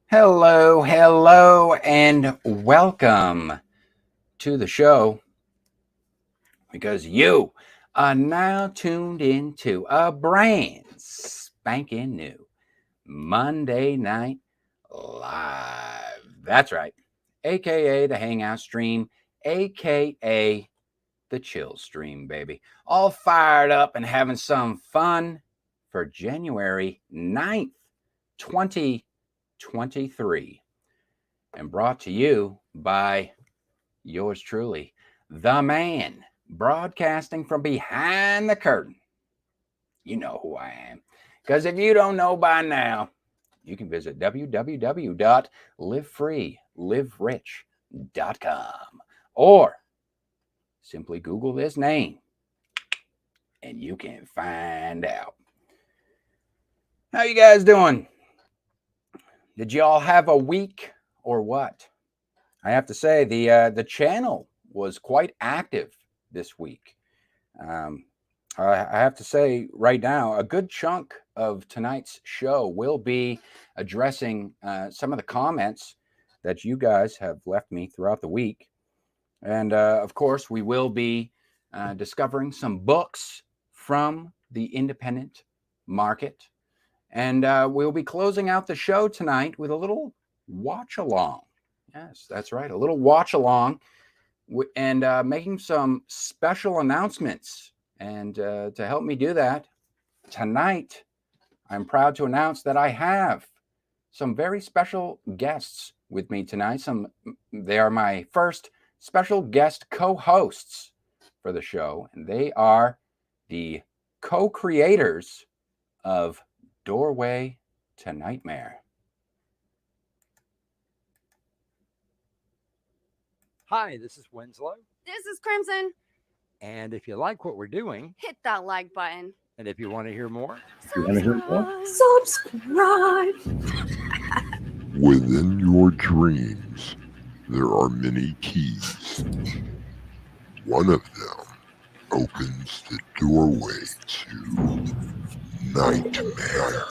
Hello, hello, and welcome to the show because you are now tuned into a brand spanking new Monday Night Live. That's right, aka the Hangout Stream, aka the Chill Stream, baby. All fired up and having some fun for January 9th, 2023. And brought to you by yours truly, the man broadcasting from behind the curtain. You know who I am. Because if you don't know by now, you can visit www.livefreeliverich.com or simply Google this name and you can find out. How you guys doing? Did you all have a week or what? I have to say the channel was quite active this week. I have to say right now, a good chunk of tonight's show will be addressing some of the comments that you guys have left me throughout the week. And of course, we will be discovering some books from the independent market. And we'll be closing out the show tonight with a little watch along. Yes, that's right. A little watch along and making some special announcements. And to help me do that, tonight, I'm proud to announce that I have some very special guests with me tonight. They are my first special guest co-hosts for the show. And they are the co-creators of Doorway to Nightmare. Hi, this is Winslow. This is Crimson. And if you like what we're doing, hit that like button. And if you want to hear more, subscribe. Within your dreams, there are many keys. One of them opens the doorway to nightmare.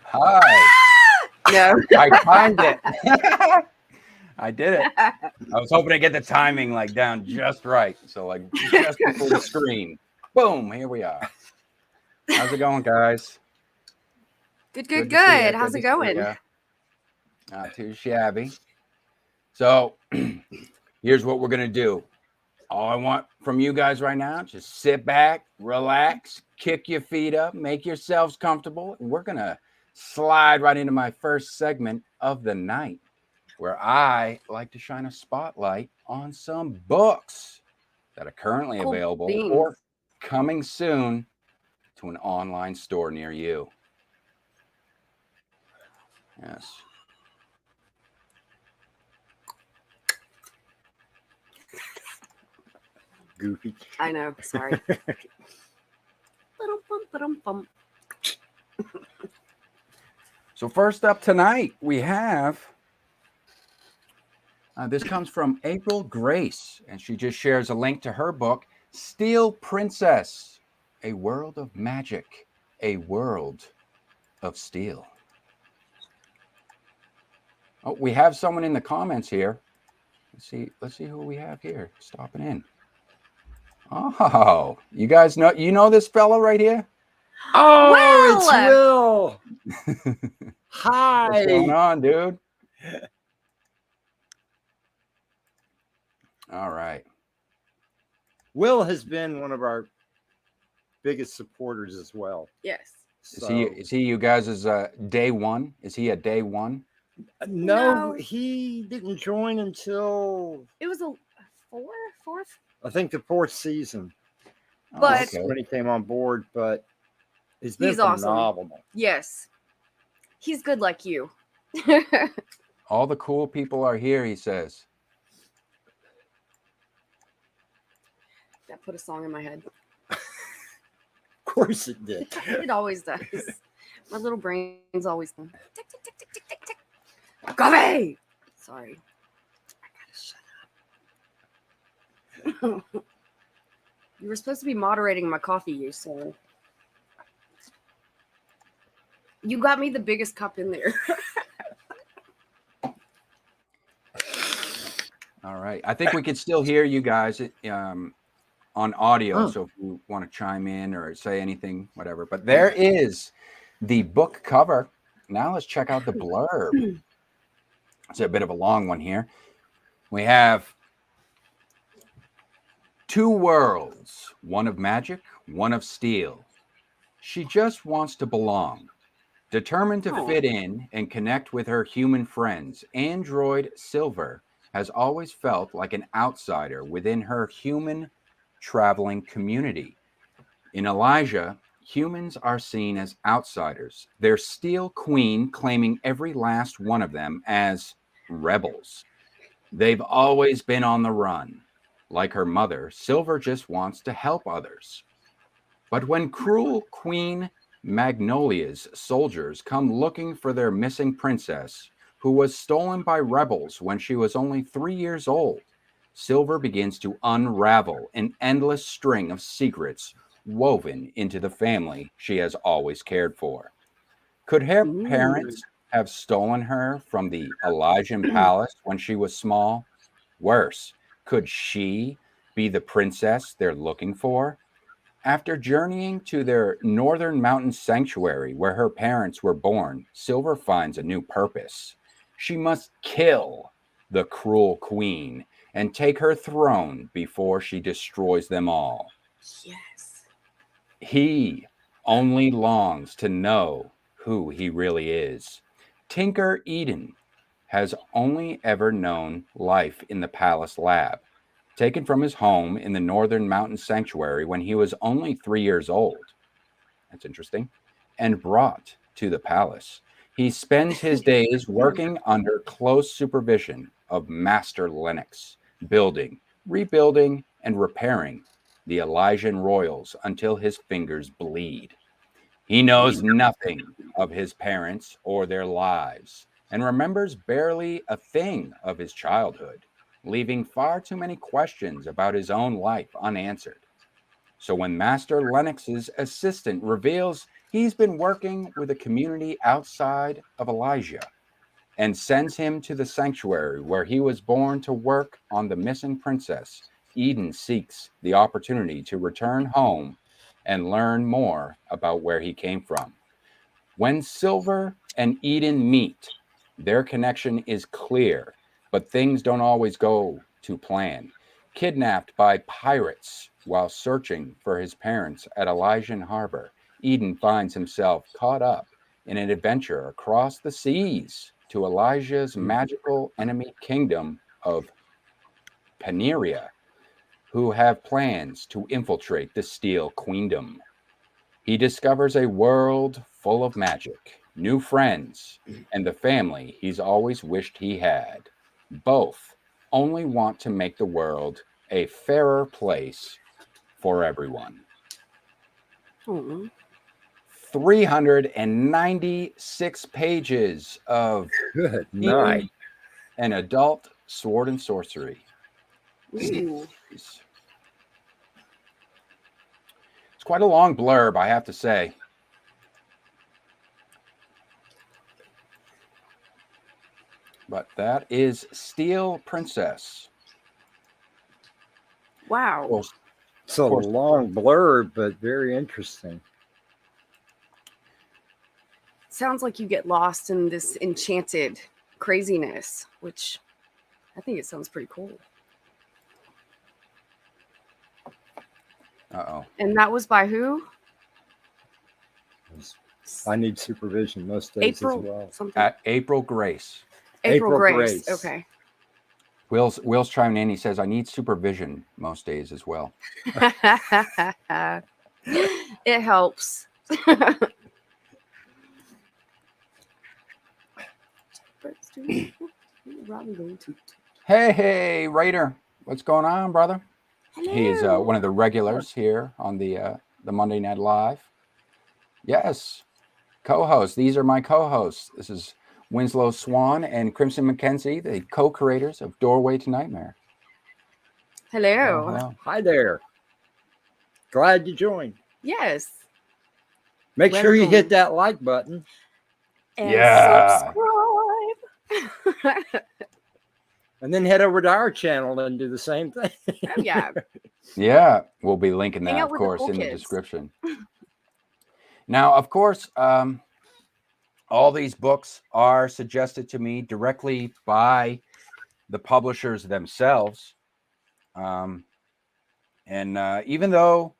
Hi. No. I timed it. I did it. I was hoping to get the timing like down just right. So like just before the screen. Boom, here we are. How's it going, guys? Good. How's it going? Not too shabby. So here's what we're gonna do. All I want from you guys right now, just sit back, relax, kick your feet up, make yourselves comfortable. And we're gonna slide right into my first segment of the night, where I like to shine a spotlight on some books that are currently available or coming soon to an online store near you. Yes. Goofy. I know. Sorry. So first up tonight, we have, this comes from April Grace, and she just shares a link to her book, Steel Princess, A World of Magic, A World of Steel. Oh, we have someone in the comments here. Let's see who we have here stopping in. Oh, you guys know this fellow right here? Oh, it's Will. Hi. What's going on, dude? All right. Will has been one of our biggest supporters as well. Yes. So, is he you guys' day one? Is he a day one? No, he didn't join until it was a fourth. I think the fourth season. But when he came on board, but he's phenomenal. Awesome. Yes. He's good like you. All the cool people are here, he says. That put a song in my head. Of course it did. It always does. My little brain's always tick, tick, tick, tick, tick, tick, tick. Go! Sorry. I gotta shut up. You were supposed to be moderating my coffee use, so you got me the biggest cup in there. All right. I think we could still hear you guys on audio. So if you want to chime in or say anything, whatever. But there is the book cover. Now let's check out the blurb. It's a bit of a long one here. We have two worlds, one of magic, one of steel. She just wants to belong. Determined to fit in and connect with her human friends, Android Silver has always felt like an outsider within her human traveling community. In Elijah, humans are seen as outsiders, their steel queen claiming every last one of them as rebels. They've always been on the run. Like her mother, Silver just wants to help others. But when cruel Queen Magnolia's soldiers come looking for their missing princess, who was stolen by rebels when she was only 3 years old, Silver begins to unravel an endless string of secrets woven into the family she has always cared for. Could her parents have stolen her from the Elysian Palace when she was small? Worse, could she be the princess they're looking for? After journeying to their northern mountain sanctuary where her parents were born, Silver finds a new purpose. She must kill the cruel queen and take her throne before she destroys them all. Yes. He only longs to know who he really is. Tinker Eden has only ever known life in the palace lab. Taken from his home in the northern mountain sanctuary when he was only 3 years old. That's interesting. And brought to the palace. He spends his days working under close supervision of Master Lennox, building, rebuilding, and repairing the Elysian royals until his fingers bleed. He knows nothing of his parents or their lives and remembers barely a thing of his childhood, leaving far too many questions about his own life unanswered. So when Master Lennox's assistant reveals he's been working with a community outside of Elijah and sends him to the sanctuary where he was born to work on the missing princess, Eden seeks the opportunity to return home and learn more about where he came from. When Silver and Eden meet, their connection is clear, but things don't always go to plan. Kidnapped by pirates while searching for his parents at Elysian Harbor, Eden finds himself caught up in an adventure across the seas to Elijah's magical enemy kingdom of Paneria, who have plans to infiltrate the Steel Queendom. He discovers a world full of magic, new friends, and the family he's always wished he had. Both only want to make the world a fairer place for everyone. 396 pages of Good night. an adult sword and sorcery. Ooh. It's quite a long blurb, I have to say. But that is Steel Princess. Wow. It's a long blurb, but very interesting. Sounds like you get lost in this enchanted craziness, which I think it sounds pretty cool. Uh-oh. And that was by who? I need supervision most days April as well. something. April Grace. April Grace. Grace. Okay. Will's chiming in. He says, I need supervision most days as well. It helps. Hey, Raider. What's going on, brother? Hello. He is one of the regulars here on the Monday Night Live. Yes, co-hosts. These are my co-hosts. This is Winslow, Swan, and Crimson McKenzie, the co-creators of Doorway to Nightmare. Hello. Hello. Hi there. Glad you joined. Yes. Make sure you hit Welcome. that like button. And Yeah. subscribe. And then head over to our channel and do the same thing. Oh, yeah. Yeah, we'll be linking Hang that, out of with the course, cool in the kids. description. Now, of course, all these books are suggested to me directly by the publishers themselves. And even though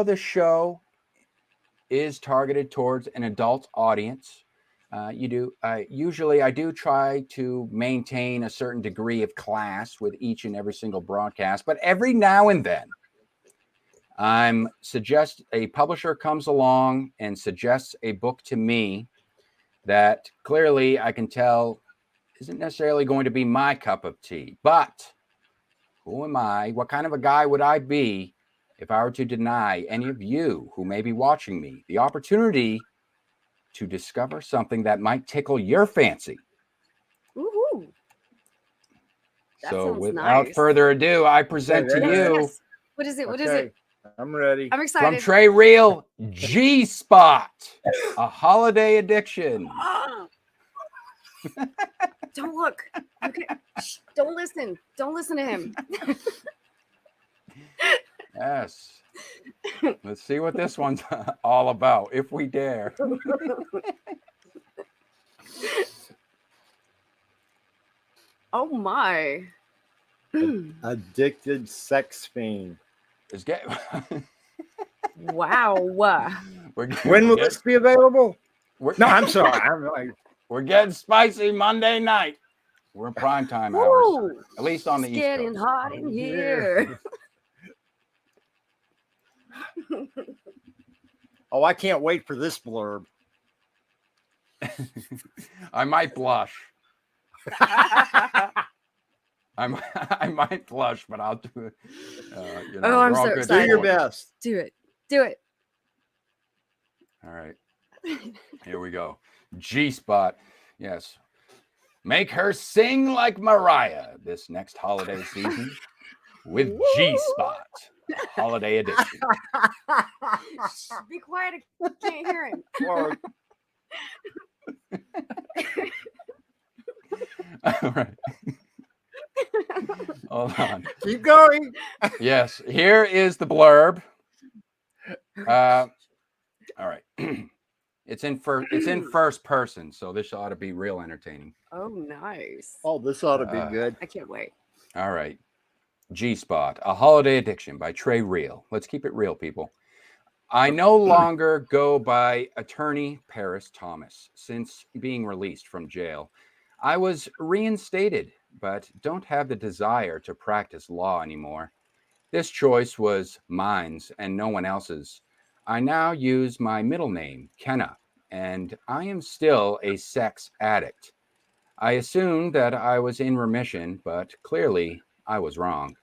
this show is targeted towards an adult audience, usually I do try to maintain a certain degree of class with each and every single broadcast, but every now and then a publisher comes along and suggests a book to me that clearly I can tell isn't necessarily going to be my cup of tea. But who am I? What kind of a guy would I be if I were to deny any of you who may be watching me the opportunity to discover something that might tickle your fancy? Woohoo. That So sounds without nice. further ado, I present to Yes, you Yes. What is it? What is Okay, it? I'm ready. I'm from excited. Trey Real, G-Spot, A Holiday Addiction. Ah. Don't look. Okay. Shh, don't listen. Don't listen to him. Yes. Let's see what this one's all about, if we dare. Oh my. Addicted sex fiend. It's get, Wow. When will this be available? We're, No, I'm sorry. I'm like, we're getting spicy Monday night. We're in prime time hours, Woo. at least on the It's East getting Coast. hot in here. oh, I can't wait for this blurb. I might blush. I might blush, but I'll do it. Oh, I'm we're all so good excited. Do your sport. best. Do it. Do it. All right. Here we go. G-Spot. Yes. Make her sing like Mariah this next holiday season with Woo! G-Spot, Holiday Addiction. Shh, be quiet. I can't hear him. Or All right. Hold on. keep going. Yes, here is the blurb. All right. It's in first person, so this ought to be real entertaining. Oh, nice. Oh, this ought to be good. I can't wait. All right. G-Spot, A Holiday Addiction by Trey Real. Let's keep it real, people. I no longer go by Attorney Paris Thomas since being released from jail. I was reinstated, but don't have the desire to practice law anymore. This choice was mine's and no one else's. I now use my middle name, Kenna, and I am still a sex addict. I assumed that I was in remission, but clearly I was wrong.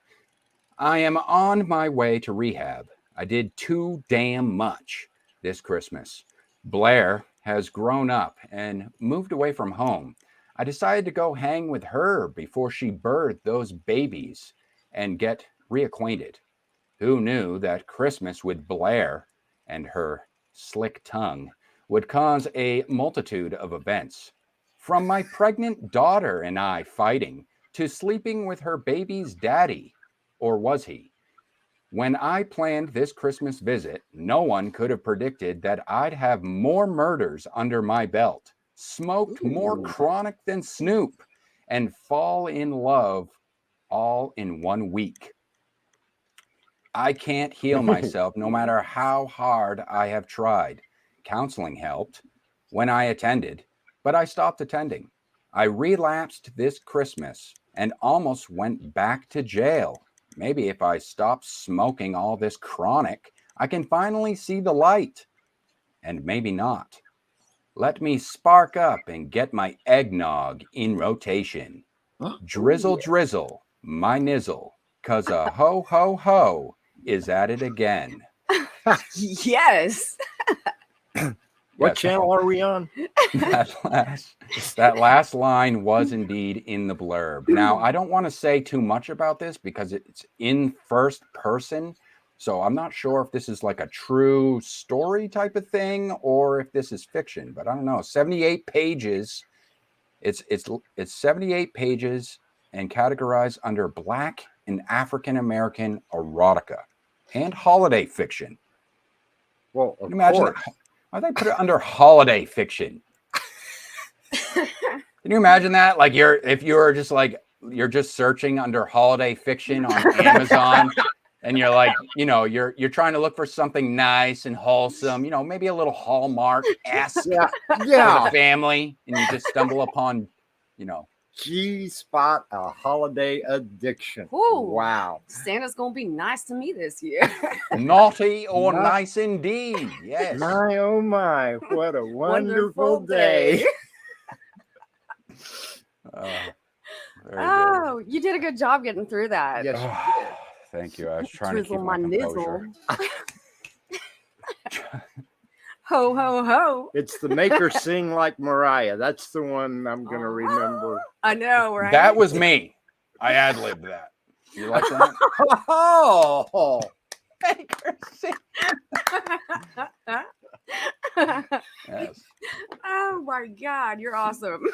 I am on my way to rehab. I did too damn much this Christmas. Blair has grown up and moved away from home. I decided to go hang with her before she birthed those babies and get reacquainted. Who knew that Christmas with Blair and her slick tongue would cause a multitude of events? From my pregnant daughter and I fighting to sleeping with her baby's daddy, or was he? When I planned this Christmas visit, no one could have predicted that I'd have more murders under my belt, smoked more chronic than Snoop, and fall in love all in 1 week. I can't heal myself no matter how hard I have tried. Counseling helped when I attended, but I stopped attending. I relapsed this Christmas and almost went back to jail. Maybe if I stop smoking all this chronic, I can finally see the light. And maybe not. Let me spark up and get my eggnog in rotation. Drizzle, drizzle, my nizzle, 'cause a ho, ho, ho is at it again. Yes. What Yes. channel are we on? That last line was indeed in the blurb. Now, I don't want to say too much about this because it's in first person. So I'm not sure if this is like a true story type of thing or if this is fiction, but I don't know. 78 pages. It's 78 pages and categorized under Black and African American erotica and holiday fiction. Well, Can you imagine that? Why they put it under holiday fiction? Can you imagine that? Like if you're just searching under holiday fiction on Amazon and you're like, you're trying to look for something nice and wholesome, maybe a little Hallmark-esque yeah, for the family, and you just stumble upon, G-spot, a holiday addiction. Ooh. Wow. Santa's gonna be nice to me this year. naughty or nice indeed. Yes. My, oh my, what a wonderful day. Oh, you did a good job getting through that. Yes. Thank you. I was trying Twizzle to keep my composure. Ho, ho, ho. It's the Make Her Sing Like Mariah. That's the one I'm going to remember. I know, right? That was me. I ad-libbed that. You like that? Oh, Make her sing. Yes. Oh my God, you're awesome.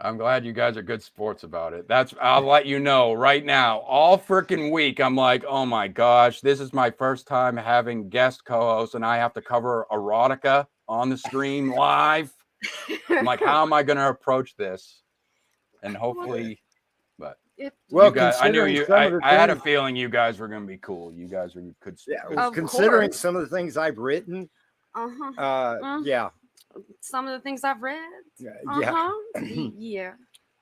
I'm glad you guys are good sports about it. I'll let you know right now. All freaking week, I'm like, oh my gosh, this is my first time having guest co-hosts, and I have to cover erotica on the stream live. I'm like, how am I going to approach this? And hopefully, but well, guys, I knew you. I had a things, feeling you guys were going to be cool. You guys were good. Yeah, considering some of the things I've written. Yeah. Some of the things I've read. Yeah.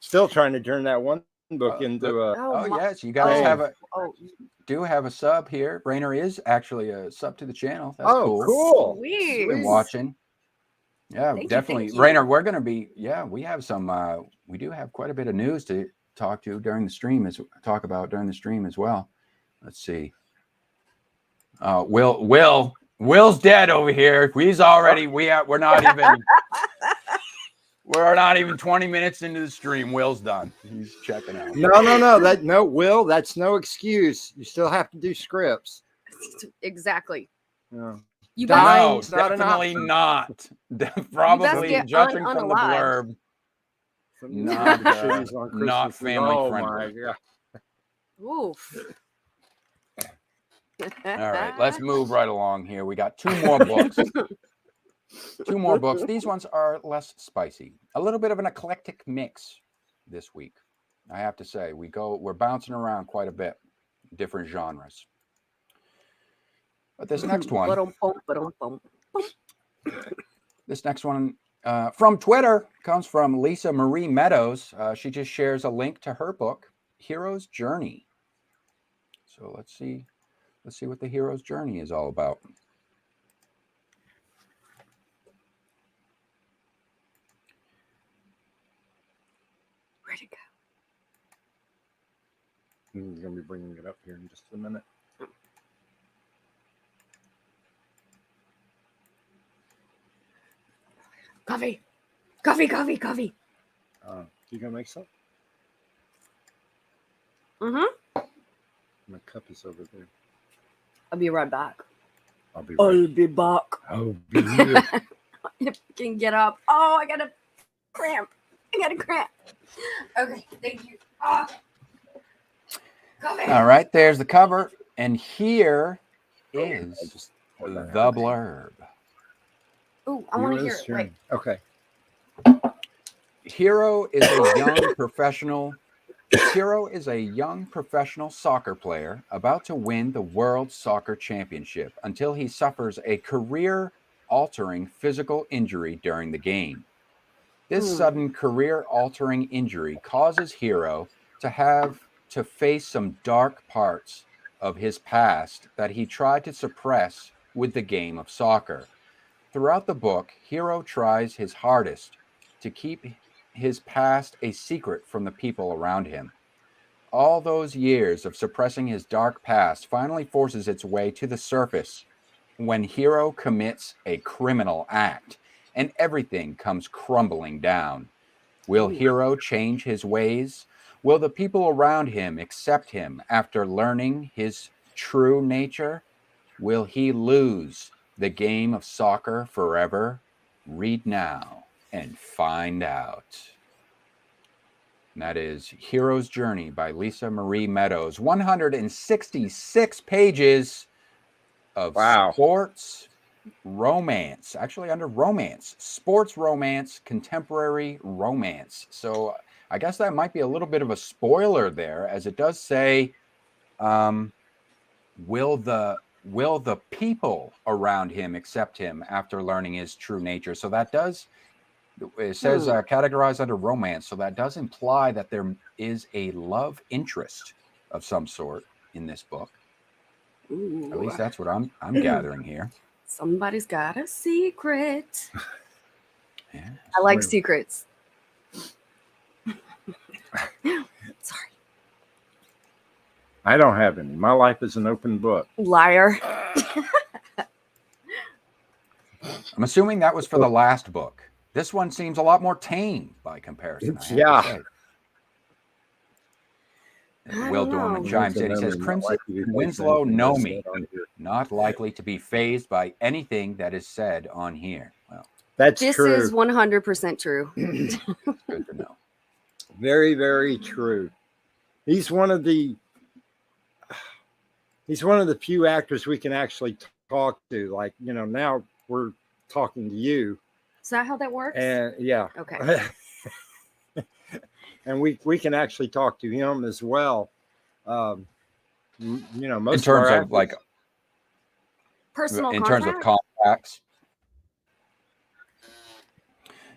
Still trying to turn that one book into a. Yes, you guys do have a sub here. Rainer is actually a sub to the channel. That's cool. Sweet. Been watching. Yeah, definitely. Rainer, we're going to be. Yeah, we have some. We do have quite a bit of news to talk about during the stream as well. Let's see. Will's dead over here. He's already. We're not even 20 minutes into the stream. Will's done. He's checking out. No. Will, that's no excuse. You still have to do scripts. Exactly. No. You guys, definitely not. Probably judging from the blurb. Not family friendly. Oof. All right, let's move right along here. We got two more books. These ones are less spicy. A little bit of an eclectic mix this week. I have to say, we're bouncing around quite a bit, different genres. But this next one from Twitter comes from Lisa Marie Meadows. She just shares a link to her book, Hero's Journey. So let's see what the hero's journey is all about. Where'd it go? I'm going to be bringing it up here in just a minute. Coffee. You going to make some? Mm-hmm. My cup is over there. I'll be right back. I'll be back. I'll be here. If you can get up. Oh, I got a cramp. Okay, thank you. All right, there's the cover, and here is the blurb. Oh, I want to hear it. Wait. Okay. Hero is a young professional soccer player about to win the World Soccer Championship until he suffers a career-altering physical injury during the game. This sudden career-altering injury causes Hero to have to face some dark parts of his past that he tried to suppress with the game of soccer. Throughout the book, Hero tries his hardest to keep his past a secret from the people around him. All those years of suppressing his dark past finally forces its way to the surface when Hero commits a criminal act and everything comes crumbling down. Will Hero change his ways? Will the people around him accept him after learning his true nature? Will he lose the game of soccer forever? Read now and find out. And that is Hero's Journey by Lisa Marie Meadows. 166 pages of sports romance, actually under romance, sports romance, contemporary romance. So I guess that might be a little bit of a spoiler there, as it does say, will the people around him accept him after learning his true nature? So that does, it says categorized under romance. So that does imply that there is a love interest of some sort in this book. Ooh. At least that's what I'm gathering here. Somebody's got a secret. Yeah. I like secrets. Sorry. I don't have any. My life is an open book. Liar. I'm assuming that was for the last book. This one seems a lot more tame by comparison. Yeah. Will Dorman chimes in. He says, Crimson Winslow know me, not likely to be fazed by anything that is said on here. Well, that's this true. Is 100% true. Good to know. Very, very true. He's one of the few actors we can actually talk to. Like, you know, now we're talking to you. Is that how that works? And yeah. Okay. And we can actually talk to him as well. You know, most in terms of, of like personal in contact? terms of contacts.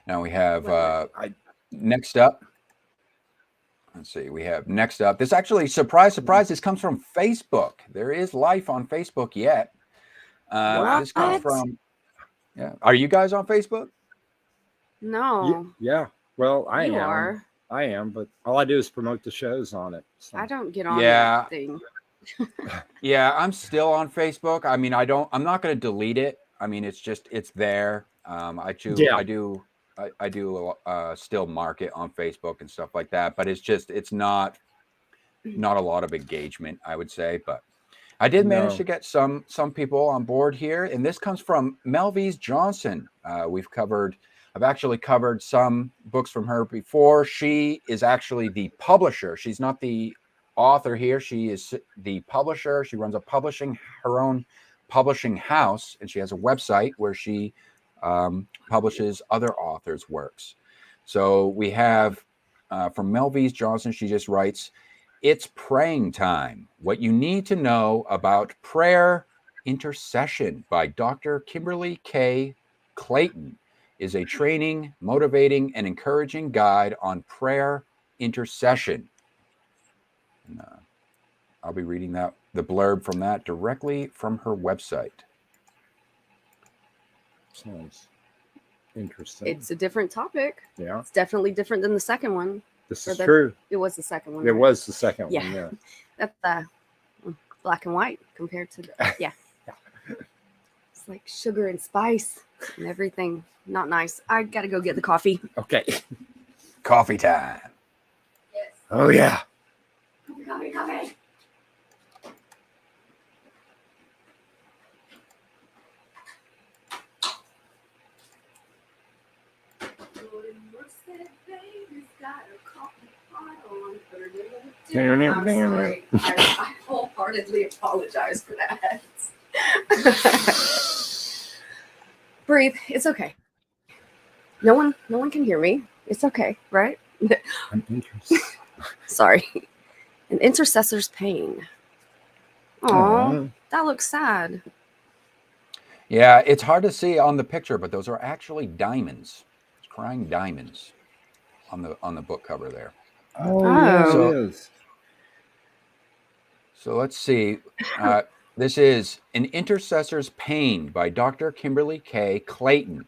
Now we have next up. Let's see. We have next up. This actually, surprise, surprise. This comes from Facebook. There is life on Facebook yet. This comes from. Yeah. Are you guys on Facebook? No. Yeah. Well, I You am. are. I am, but all I do is promote the shows on it. So. I don't get on that thing. Yeah, I'm still on Facebook. I mean, I'm not going to delete it. I mean, it's there. I do still market on Facebook and stuff like that, but it's not a lot of engagement, I would say. But I did manage to get some people on board here, and this comes from Melvise Johnson. I've actually covered some books from her before. She is actually the publisher. She's not the author here. She is the publisher. She runs her own publishing house, and she has a website where she publishes other authors' works. So we have from Melvise Johnson, she just writes, "It's praying time. What you need to know about prayer intercession by Dr. Kimberly K. Clayton is a training, motivating, and encouraging guide on prayer intercession." And, I'll be reading the blurb from that directly from her website. Sounds interesting. It's a different topic. Yeah. It's definitely different than the second one. This is true. It was the second one. It right? was the second one. Yeah. Yeah. That's black and white compared to yeah. It's like sugar and spice and everything. Not nice. I gotta go get the coffee. Okay. Coffee time. Yes. Oh yeah. Coffee. I'm sorry. I wholeheartedly apologize for that. Breathe. It's okay. No one can hear me. It's okay, right? I'm interested. Sorry. An intercessor's pain. Oh, that looks sad. Yeah, it's hard to see on the picture, but those are actually diamonds. It's crying diamonds on the book cover there. Oh, yeah, so, it is. So let's see. This is An Intercessor's Pain by Dr. Kimberly K. Clayton.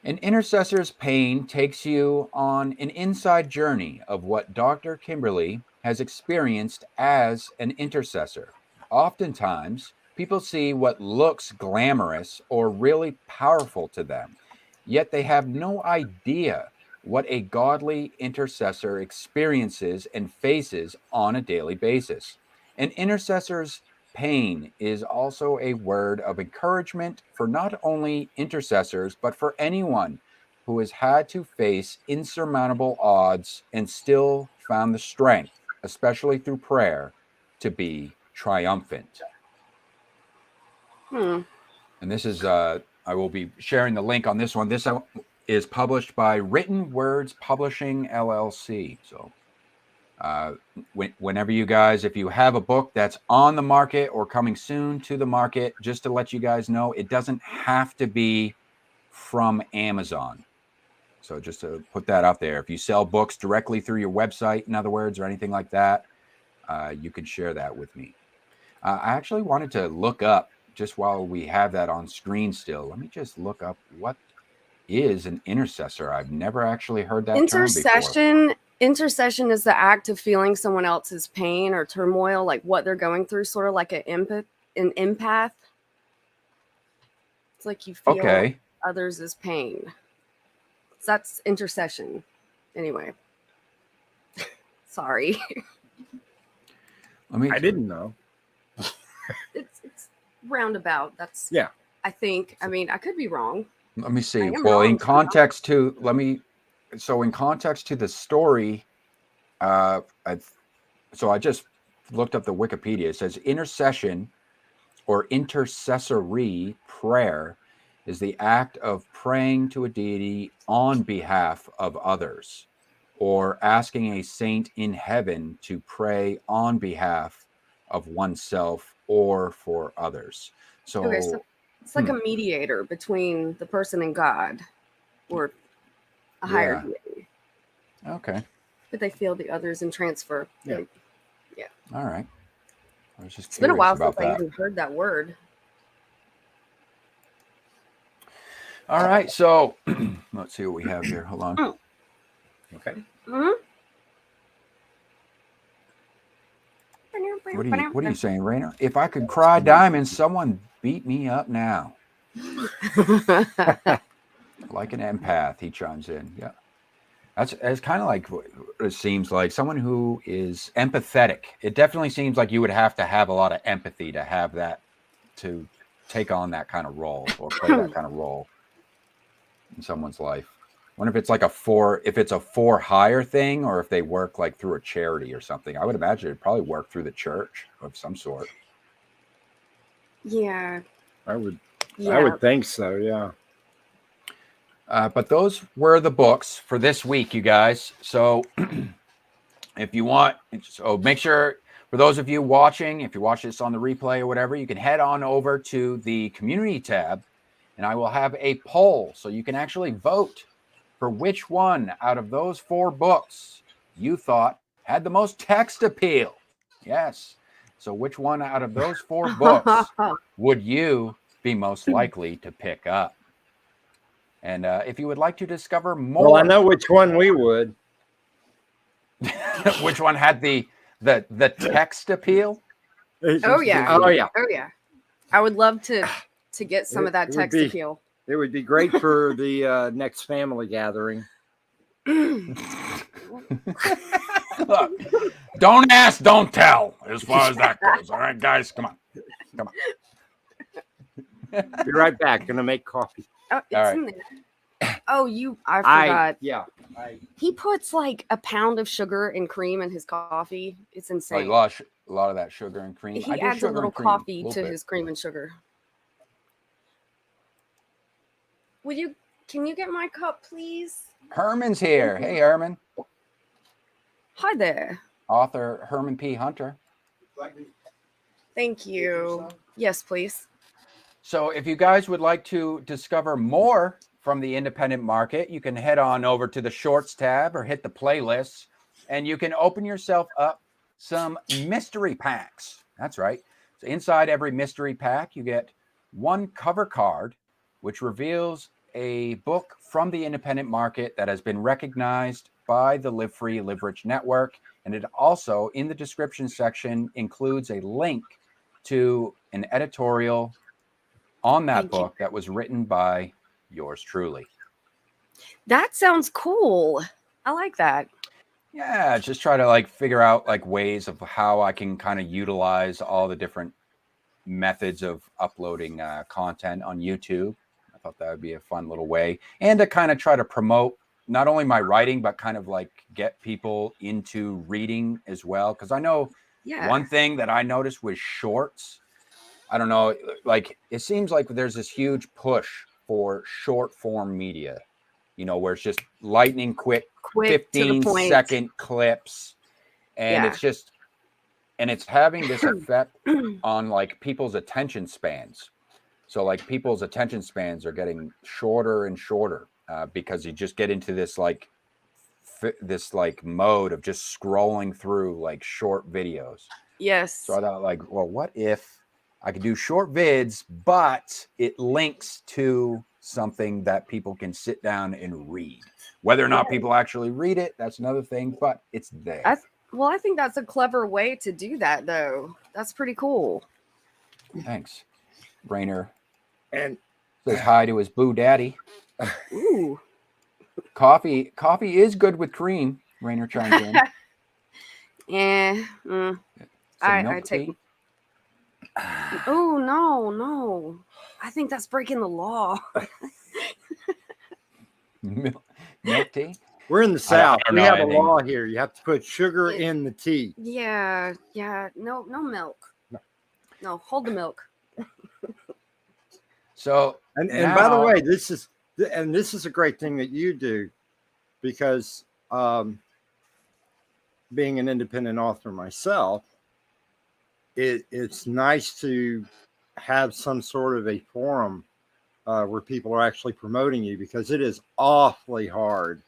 An Intercessor's Pain takes you on an inside journey of what Dr. Kimberly has experienced as an intercessor. Oftentimes, people see what looks glamorous or really powerful to them, yet they have no idea what a godly intercessor experiences and faces on a daily basis. An intercessor's pain is also a word of encouragement for not only intercessors, but for anyone who has had to face insurmountable odds and still found the strength, especially through prayer, to be triumphant. And this is, I will be sharing the link on this one. This is published by Written Words Publishing, LLC. So whenever you guys, if you have a book that's on the market or coming soon to the market, just to let you guys know, it doesn't have to be from Amazon. So just to put that out there, if you sell books directly through your website, in other words, or anything like that, you can share that with me. I actually wanted to look up, just while we have that on screen still, let me just look up what is an intercessor. I've never actually heard that term before. Intercession is the act of feeling someone else's pain or turmoil, like what they're going through, sort of like an empath. It's like you feel others' pain. So that's intercession. Anyway. Sorry. I didn't know. It's roundabout. That's I think. I mean, I could be wrong. Let me see. Well, in context to in context to the story, I just looked up the Wikipedia. It says intercession or intercessory prayer is the act of praying to a deity on behalf of others, or asking a saint in heaven to pray on behalf of oneself or for others. So it's like a mediator between the person and God, or a higher deity. Okay. But they feel the others and transfer. Yeah. All right. I was just it's been a while about since I even heard that word. All right. So let's see what we have here. Hold on. Okay. What are you saying, Rainer? If I could cry diamonds, someone beat me up now. Like an empath, he chimes in. Yeah. It's kind of like it seems like someone who is empathetic. It definitely seems like you would have to have a lot of empathy to have that, to take on that kind of role or play that kind of role in someone's life. I wonder if it's like if it's a for hire thing, or if they work like through a charity or something. I would imagine it'd probably work through the church of some sort. Yeah. I would think so, yeah. But those were the books for this week, you guys. So if you want, so make sure, for those of you watching, if you watch this on the replay or whatever, you can head on over to the community tab, and I will have a poll so you can actually vote for which one out of those 4 books you thought had the most text appeal. Yes. So which one out of those 4 books would you be most likely to pick up? And if you would like to discover more... Well, I know which one we would. Which one had the text appeal? Oh, yeah. Oh, yeah. Oh, yeah. I would love to get some of that text appeal. It would be great for the next family gathering. Look, don't ask, don't tell, as far as that goes. All right, guys, come on. Be right back. Gonna make coffee. Oh, it's in there. Oh, I forgot. He puts like a pound of sugar and cream in his coffee. It's insane. A lot of that sugar and cream. He adds a little coffee to his cream and sugar. Can you get my cup, please? Herman's here. Hey, Herman. Hi there. Author Herman P. Hunter. Thank you. Yes, please. So if you guys would like to discover more from the independent market, you can head on over to the Shorts tab or hit the playlists, and you can open yourself up some mystery packs. That's right. So inside every mystery pack, you get one cover card, which reveals a book from the independent market that has been recognized by the Live Free, Live Rich network. And it also, in the description section, includes a link to an editorial on that book that was written by yours truly. That sounds cool. I like that. Yeah, just try to like figure out like ways of how I can kind of utilize all the different methods of uploading content on YouTube. I thought that would be a fun little way, and to kind of try to promote not only my writing, but kind of like get people into reading as well. Because I know one thing that I noticed with shorts, I don't know, like it seems like there's this huge push for short form media, you know, where it's just lightning quick 15-second clips, and it's just, and it's having this effect on like people's attention spans. So like people's attention spans are getting shorter and shorter because you just get into this like mode of just scrolling through like short videos. Yes. So I thought like, well, what if I could do short vids, but it links to something that people can sit down and read. Whether or not people actually read it, that's another thing, but it's there. I think that's a clever way to do that, though. That's pretty cool. Thanks. Rainer and says hi to his boo daddy. Ooh. Coffee is good with cream. Rainer chimes in. I take. Oh no! I think that's breaking the law. Milk tea. We're in the South. We have a law here. You have to put sugar in the tea. Yeah. No milk. No, hold the milk. So, and by the way, this is a great thing that you do, because being an independent author myself, it's nice to have some sort of a forum where people are actually promoting you, because it is awfully hard.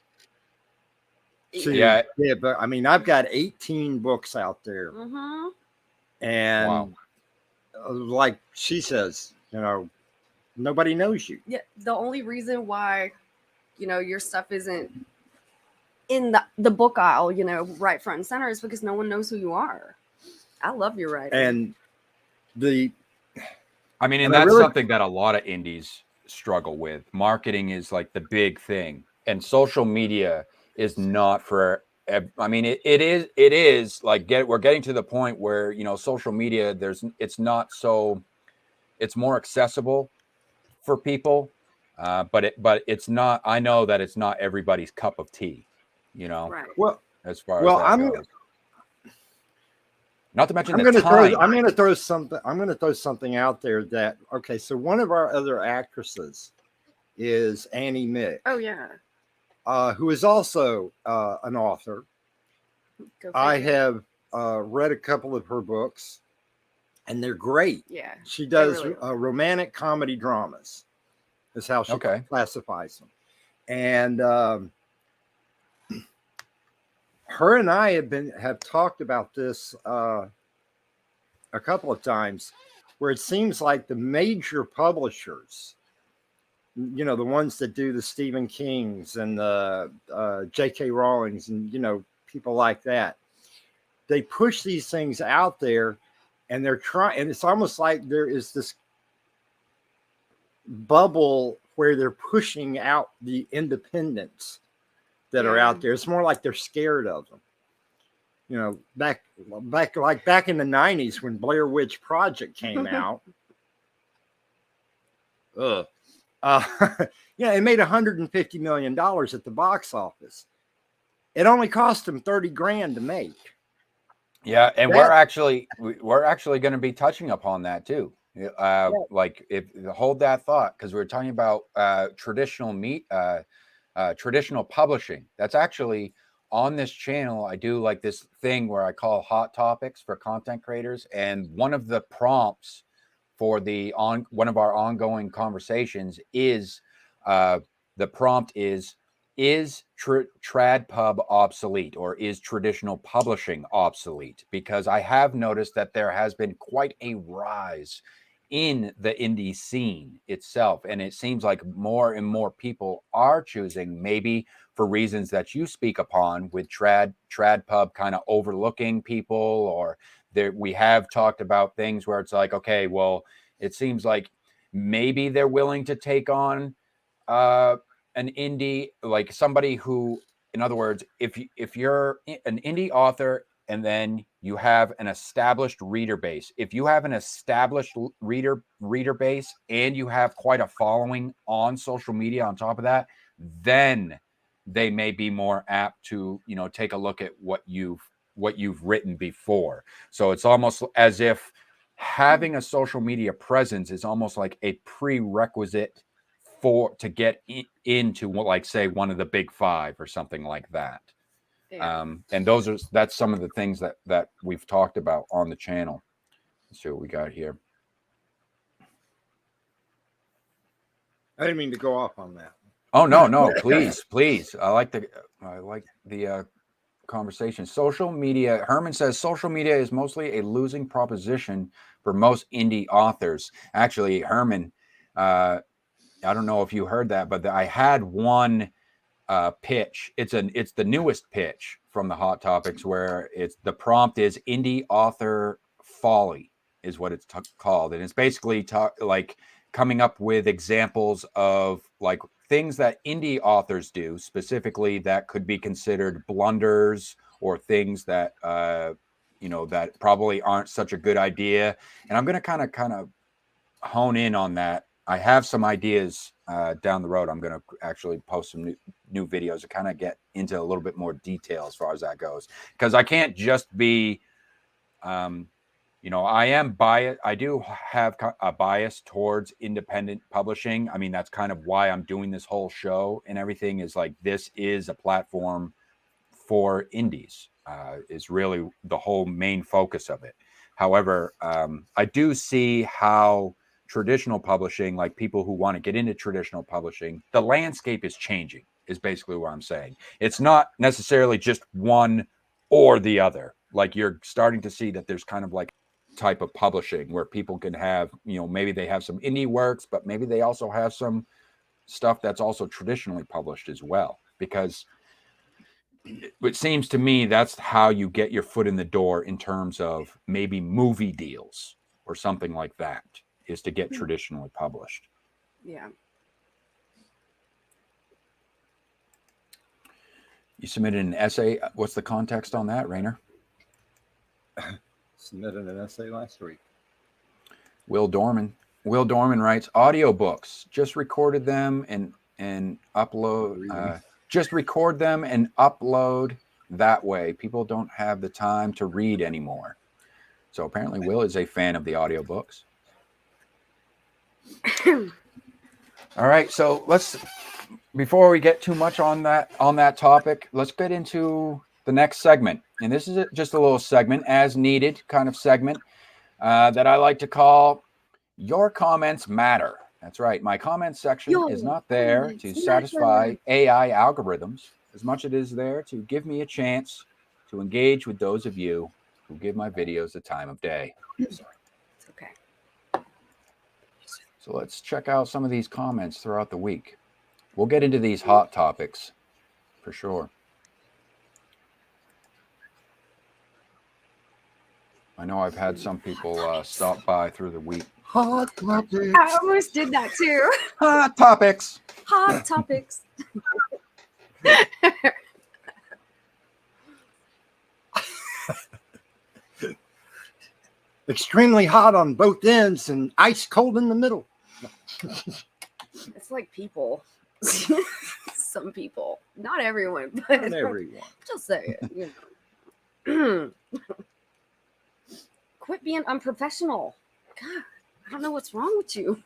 Yeah, but I mean, I've got 18 books out there, and like she says, you know, nobody knows you. Yeah, the only reason why, you know, your stuff isn't in the book aisle, you know, right front and center, is because no one knows who you are. I love your writing. And that's really something that a lot of indies struggle with. Marketing is like the big thing, and social media is not for. I mean, it is like we're getting to the point where, you know, social media, it's more accessible for people, but it's not. I know that it's not everybody's cup of tea, you know. Right. Well, as far as that goes. Not to mention I'm going to throw something out there that, okay, so one of our other actresses is Annie Mick. Oh yeah. Who is also an author. I have read a couple of her books, and they're great. Yeah. She does romantic comedy dramas, is how she classifies them. And her and I have talked about this a couple of times, where it seems like the major publishers, you know, the ones that do the Stephen Kings and the J.K. Rowlings and, you know, people like that, they push these things out there, and they're trying, and it's almost like there is this bubble where they're pushing out the independents that are out there. It's more like they're scared of them. You know, back in the 90s when Blair Witch Project came out. It made $150 million at the box office. It only cost them $30,000 to make. Yeah, and we're actually going to be touching upon that too. Like, hold that thought, because we're talking about traditional publishing. That's actually on this channel. I do like this thing where I call hot topics for content creators, and one of the prompts for one of our ongoing conversations is the prompt is trad pub obsolete, or is traditional publishing obsolete? Because I have noticed that there has been quite a rise in the indie scene itself, and it seems like more and more people are choosing, maybe for reasons that you speak upon, with trad pub kind of overlooking people, or we have talked about things where it's like, okay, well, it seems like maybe they're willing to take on an indie, like somebody who, in other words, if you're an indie author and then you have an established reader base, if you have an established reader base and you have quite a following on social media on top of that, then they may be more apt to, you know, take a look at what you've written before. So it's almost as if having a social media presence is almost like a prerequisite to get into, like, say, one of the big five or something like that. Yeah. And that's some of the things that we've talked about on the channel. Let's see what we got here. I didn't mean to go off on that. Oh, no, please. I like the conversation. Social media, Herman says social media is mostly a losing proposition for most indie authors. Actually, Herman, I don't know if you heard that, but I had one pitch. It's the newest pitch from the Hot Topics, where the prompt is indie author folly is what it's called, and it's basically like coming up with examples of like things that indie authors do specifically that could be considered blunders or things that that probably aren't such a good idea. And I'm going to kind of hone in on that. I have some ideas down the road. I'm going to actually post some new videos to kind of get into a little bit more detail as far as that goes, because I can't just be, I am biased. I do have a bias towards independent publishing. I mean, that's kind of why I'm doing this whole show and everything, is like, this is a platform for indies, is really the whole main focus of it. However, I do see how traditional publishing, like people who want to get into traditional publishing, the landscape is changing, is basically what I'm saying. It's not necessarily just one or the other. Like, you're starting to see that there's kind of like type of publishing where people can have, maybe they have some indie works, but maybe they also have some stuff that's also traditionally published as well, because it seems to me that's how you get your foot in the door in terms of maybe movie deals or something like that, is to get traditionally published. Yeah. You submitted an essay. What's the context on that, Rainer? Submitted an essay last week. Will Dorman writes, audiobooks, just recorded them and upload. Just record them and upload that way. People don't have the time to read anymore. So apparently Will is a fan of the audiobooks. All right, so before we get too much on that topic, let's get into the next segment. And this is just a little segment, as needed kind of segment, that I like to call Your Comments Matter. That's right. My comments section is not there to satisfy AI algorithms as much as it is there to give me a chance to engage with those of you who give my videos the time of day. It's okay. So let's check out some of these comments throughout the week. We'll get into these hot topics for sure. I know I've had some people stop by through the week. Hot topics. I almost did that too. Hot topics. Hot topics. Extremely hot on both ends and ice cold in the middle. It's like people. Some people. Not everyone, but Not everyone. Just say it, Quit being unprofessional. God, I don't know what's wrong with you.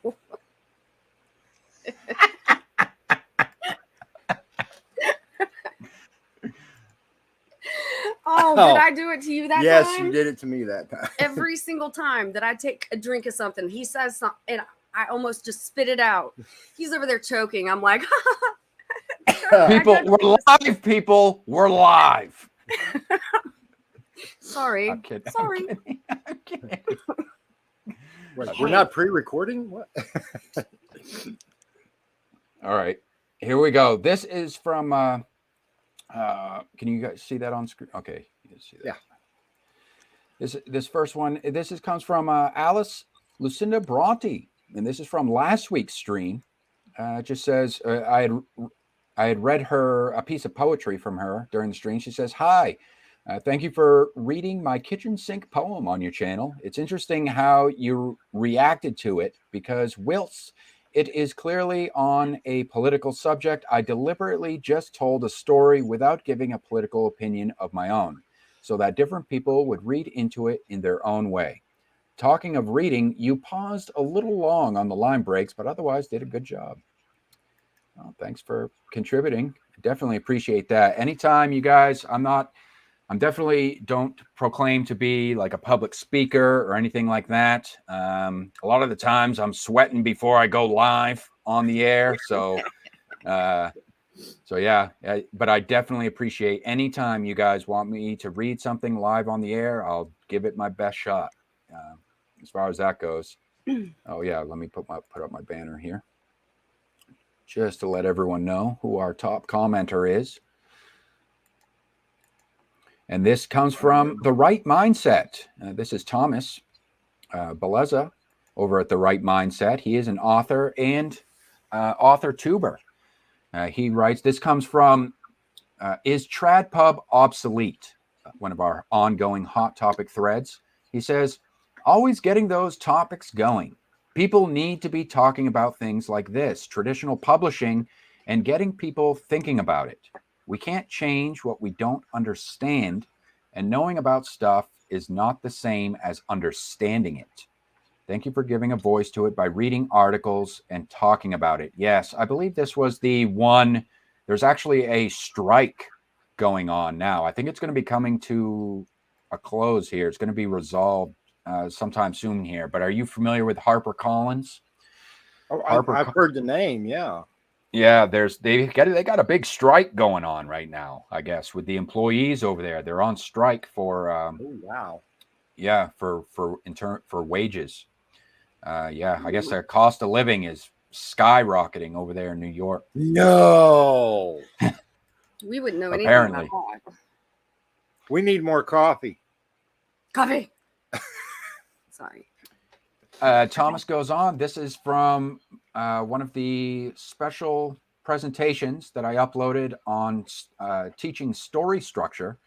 Oh, did I do it to you that time? Yes, you did it to me that time. Every single time that I take a drink of something, he says something, and I almost just spit it out. He's over there choking. I'm like, people, we're live, people. We're live. Sorry. I'm kidding. Sorry. I'm kidding. Wait, we're not pre-recording? What? All right. Here we go. This is from can you guys see that on screen? Okay, you can see that. Yeah. This first one, comes from Alice Lucinda Bronte, and this is from last week's stream. just says I had read her a piece of poetry from her during the stream. She says, "Hi, thank you for reading my kitchen sink poem on your channel. It's interesting how you reacted to it because whilst it is clearly on a political subject, I deliberately just told a story without giving a political opinion of my own, so that different people would read into it in their own way. Talking of reading, you paused a little long on the line breaks, but otherwise did a good job." Well, thanks for contributing. Definitely appreciate that. Anytime you guys, I'm definitely don't proclaim to be like a public speaker or anything like that. A lot of the times I'm sweating before I go live on the air. So yeah, but I definitely appreciate anytime you guys want me to read something live on the air, I'll give it my best shot. As far as that goes. Oh yeah, let me put up my banner here, just to let everyone know who our top commenter is. And this comes from The Right Mindset. This is Thomas Beleza over at The Right Mindset. He is an author and author-tuber. He writes, this comes from, is TradPub obsolete? One of our ongoing hot topic threads. He says, always getting those topics going. People need to be talking about things like this, traditional publishing, and getting people thinking about it. We can't change what we don't understand, and knowing about stuff is not the same as understanding it. Thank you for giving a voice to it by reading articles and talking about it. Yes, I believe this was the one. There's actually a strike going on now. I think it's going to be coming to a close here. It's going to be resolved sometime soon here. But are you familiar with HarperCollins? Oh, I've heard the name. Yeah. Yeah, they got a big strike going on right now, I guess, with the employees over there. They're on strike for oh wow. Yeah, for wages. Yeah, I guess their cost of living is skyrocketing over there in New York. No. We wouldn't know anything Apparently. about that. We need more coffee. Coffee. Sorry. Thomas goes on. This is from one of the special presentations that I uploaded on teaching story structure.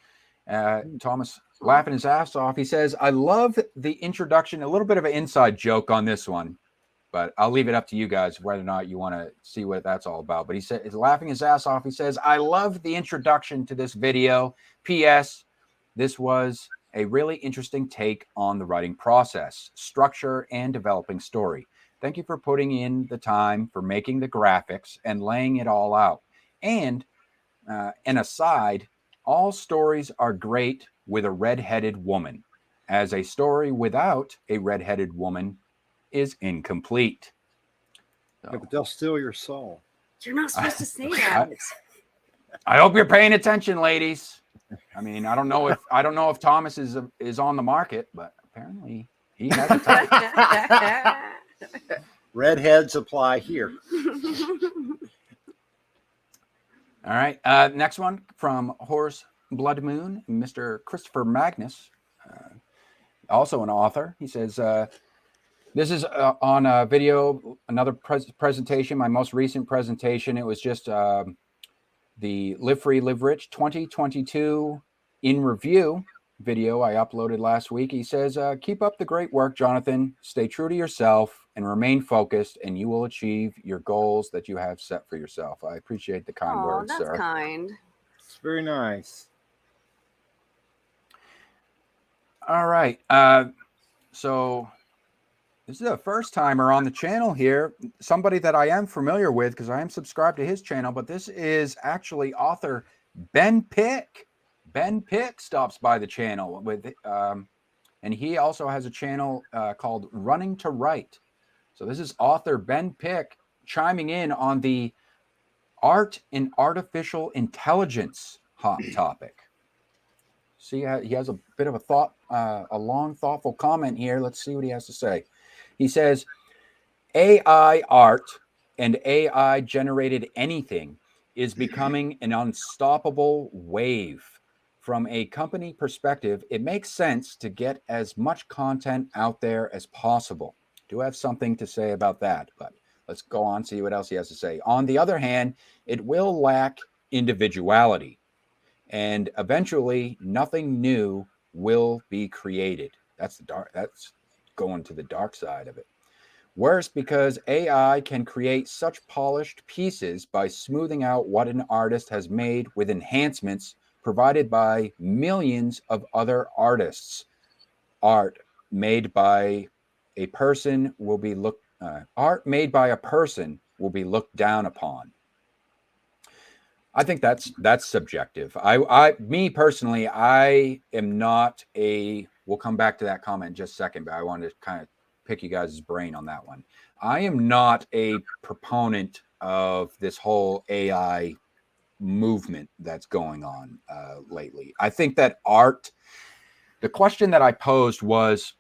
Thomas laughing his ass off. He says, I love the introduction. A little bit of an inside joke on this one, but I'll leave it up to you guys whether or not you want to see what that's all about. But he said, he's laughing his ass off. He says, I love the introduction to this video. P.S. This was a really interesting take on the writing process, structure, and developing story. Thank you for putting in the time for making the graphics and laying it all out. And an aside, all stories are great with a red-headed woman, as a story without a red-headed woman is incomplete. So, Yeah, but they'll steal your soul. You're not supposed to say that. I hope you're paying attention, ladies. I mean, I don't know if Thomas is on the market, but apparently he has a type. Redheads apply here. All right. Next one from Horse Blood Moon, Mr. Christopher Magnus, also an author. He says, this is on a video, another presentation, my most recent presentation. It was just the Live Free, Live Rich 2022 in review video I uploaded last week. He says, keep up the great work, Jonathan. Stay true to yourself and remain focused, and you will achieve your goals that you have set for yourself. I appreciate the kind words, that's sir. kind. It's very nice. All right. So this is a first timer on the channel here. Somebody that I am familiar with because I am subscribed to his channel, but this is actually author Ben Pick. Ben Pick stops by the channel with, and he also has a channel called Running to Write. So this is author Ben Pick chiming in on the art and artificial intelligence hot topic. See, he has a bit of a thought, a long, thoughtful comment here. Let's see what he has to say. He says, AI art and AI generated anything is becoming an unstoppable wave. From a company perspective, it makes sense to get as much content out there as possible. Do have something to say about that, but Let's go on, see what else he has to say. On the other hand, it will lack individuality, and eventually nothing new will be created. That's going to the dark side of it. Worse, because AI can create such polished pieces by smoothing out what an artist has made with enhancements provided by millions of other artists. Art made by a person will be looked down upon. I think that's subjective. Me personally, I am not a. We'll come back to that comment in just a second, but I wanted to kind of pick you guys' brain on that one. I am not a proponent of this whole AI movement that's going on lately. I think that art. The question that I posed was,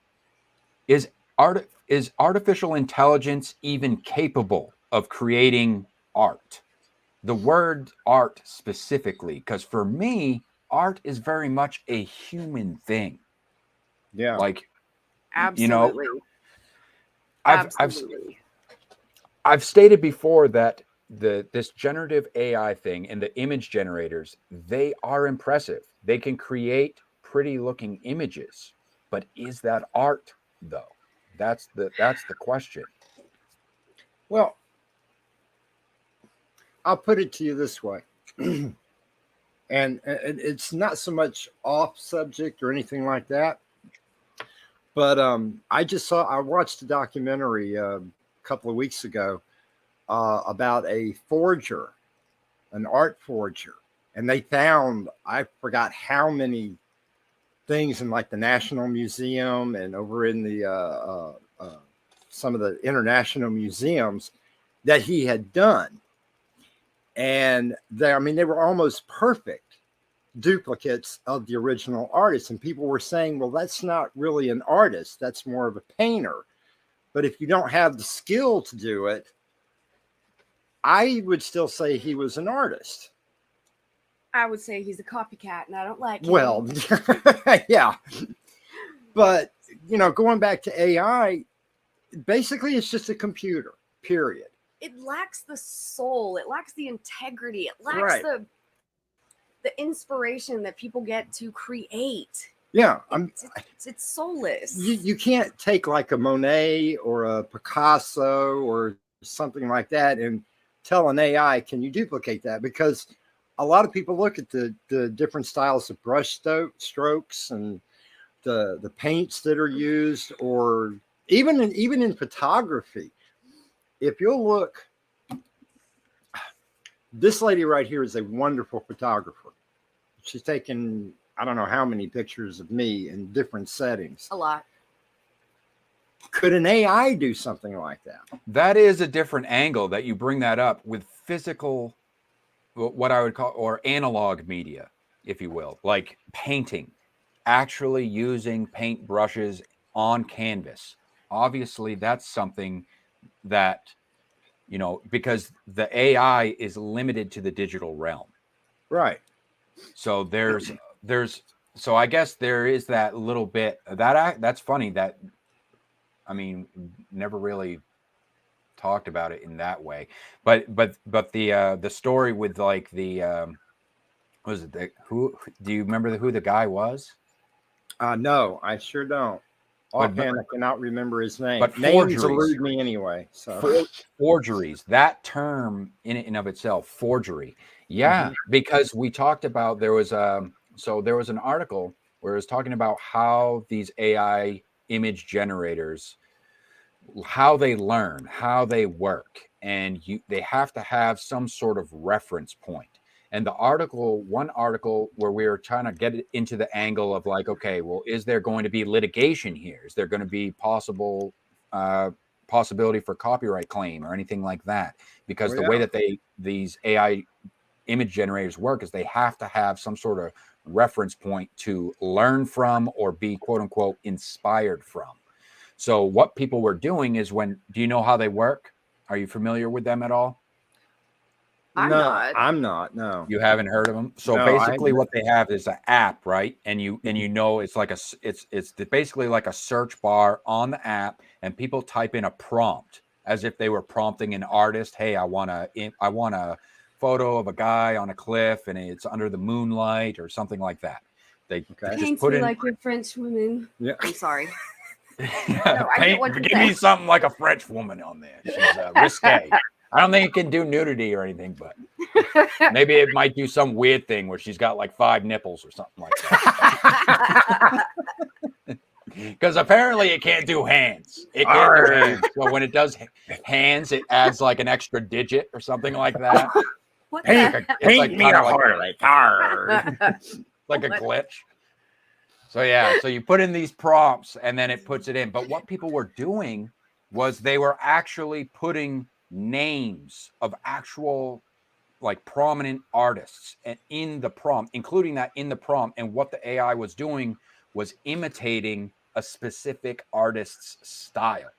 is artificial intelligence even capable of creating art? The word art specifically, because for me, art is very much a human thing. Yeah. Like, Absolutely. I've stated before that this generative AI thing and the image generators, they are impressive. They can create pretty looking images, but is that art though? That's the question. Well, I'll put it to you this way. And it's not so much off subject or anything like that. But I watched a documentary a couple of weeks ago about a forger, an art forger. And they found, I forgot how many things in like the National Museum and over in the some of the international museums that he had done. And they were almost perfect duplicates of the original artist. And people were saying, well, that's not really an artist. That's more of a painter. But if you don't have the skill to do it, I would still say he was an artist. I would say he's a copycat, and I don't like him. Well, yeah. But, going back to AI, basically it's just a computer, period. It lacks the soul. It lacks the integrity. It lacks Right. the inspiration that people get to create. Yeah. It's soulless. You can't take like a Monet or a Picasso or something like that and tell an AI, can you duplicate that? Because a lot of people look at the different styles of brush strokes and the paints that are used, or even in photography. If you'll look, this lady right here is a wonderful photographer. She's taken, I don't know how many pictures of me in different settings. A lot. Could an AI do something like that? That is a different angle that you bring that up with physical, what I would call, or analog media, if you will, like painting, actually using paint brushes on canvas. Obviously, that's something that, because the AI is limited to the digital realm. Right. So so I guess there is that little bit that's funny that, never really talked about it in that way, but the story with like the who do you remember who the guy was? No, I sure don't. Offhand, I cannot remember his name. But names elude me anyway. So forgeries, that term in and of itself, forgery. Yeah, because we talked about there was an article where it was talking about how these AI image generators, how they learn, how they work, and they have to have some sort of reference point. And one article where we were trying to get it into the angle of like, okay, well, is there going to be litigation here? Is there going to be possibility for copyright claim or anything like that? Because the way that these AI image generators work is they have to have some sort of reference point to learn from or be quote unquote inspired from. So what people were doing is do you know how they work? Are you familiar with them at all? I'm not. No. You haven't heard of them? So basically what they have is an app, right? And it's like it's basically like a search bar on the app, and people type in a prompt as if they were prompting an artist. Hey, I want a photo of a guy on a cliff and it's under the moonlight or something like that. They just Paint put me in like your French women. Yeah. I'm sorry. yeah, I get what you're give saying. me something like a French woman on there. She's risque. I don't think it can do nudity or anything, but maybe it might do some weird thing where she's got like 5 nipples or something like that. Because apparently it can't do hands. It can't do hands. So when it does hands, it adds like an extra digit or something like that. What Paint, the heck? paint like me kinda a like- harlot. Arr. Like a glitch. So yeah, so you put in these prompts and then it puts it in. But what people were doing was they were actually putting names of actual like prominent artists and in the prompt, including that in the prompt. And what the AI was doing was imitating a specific artist's style.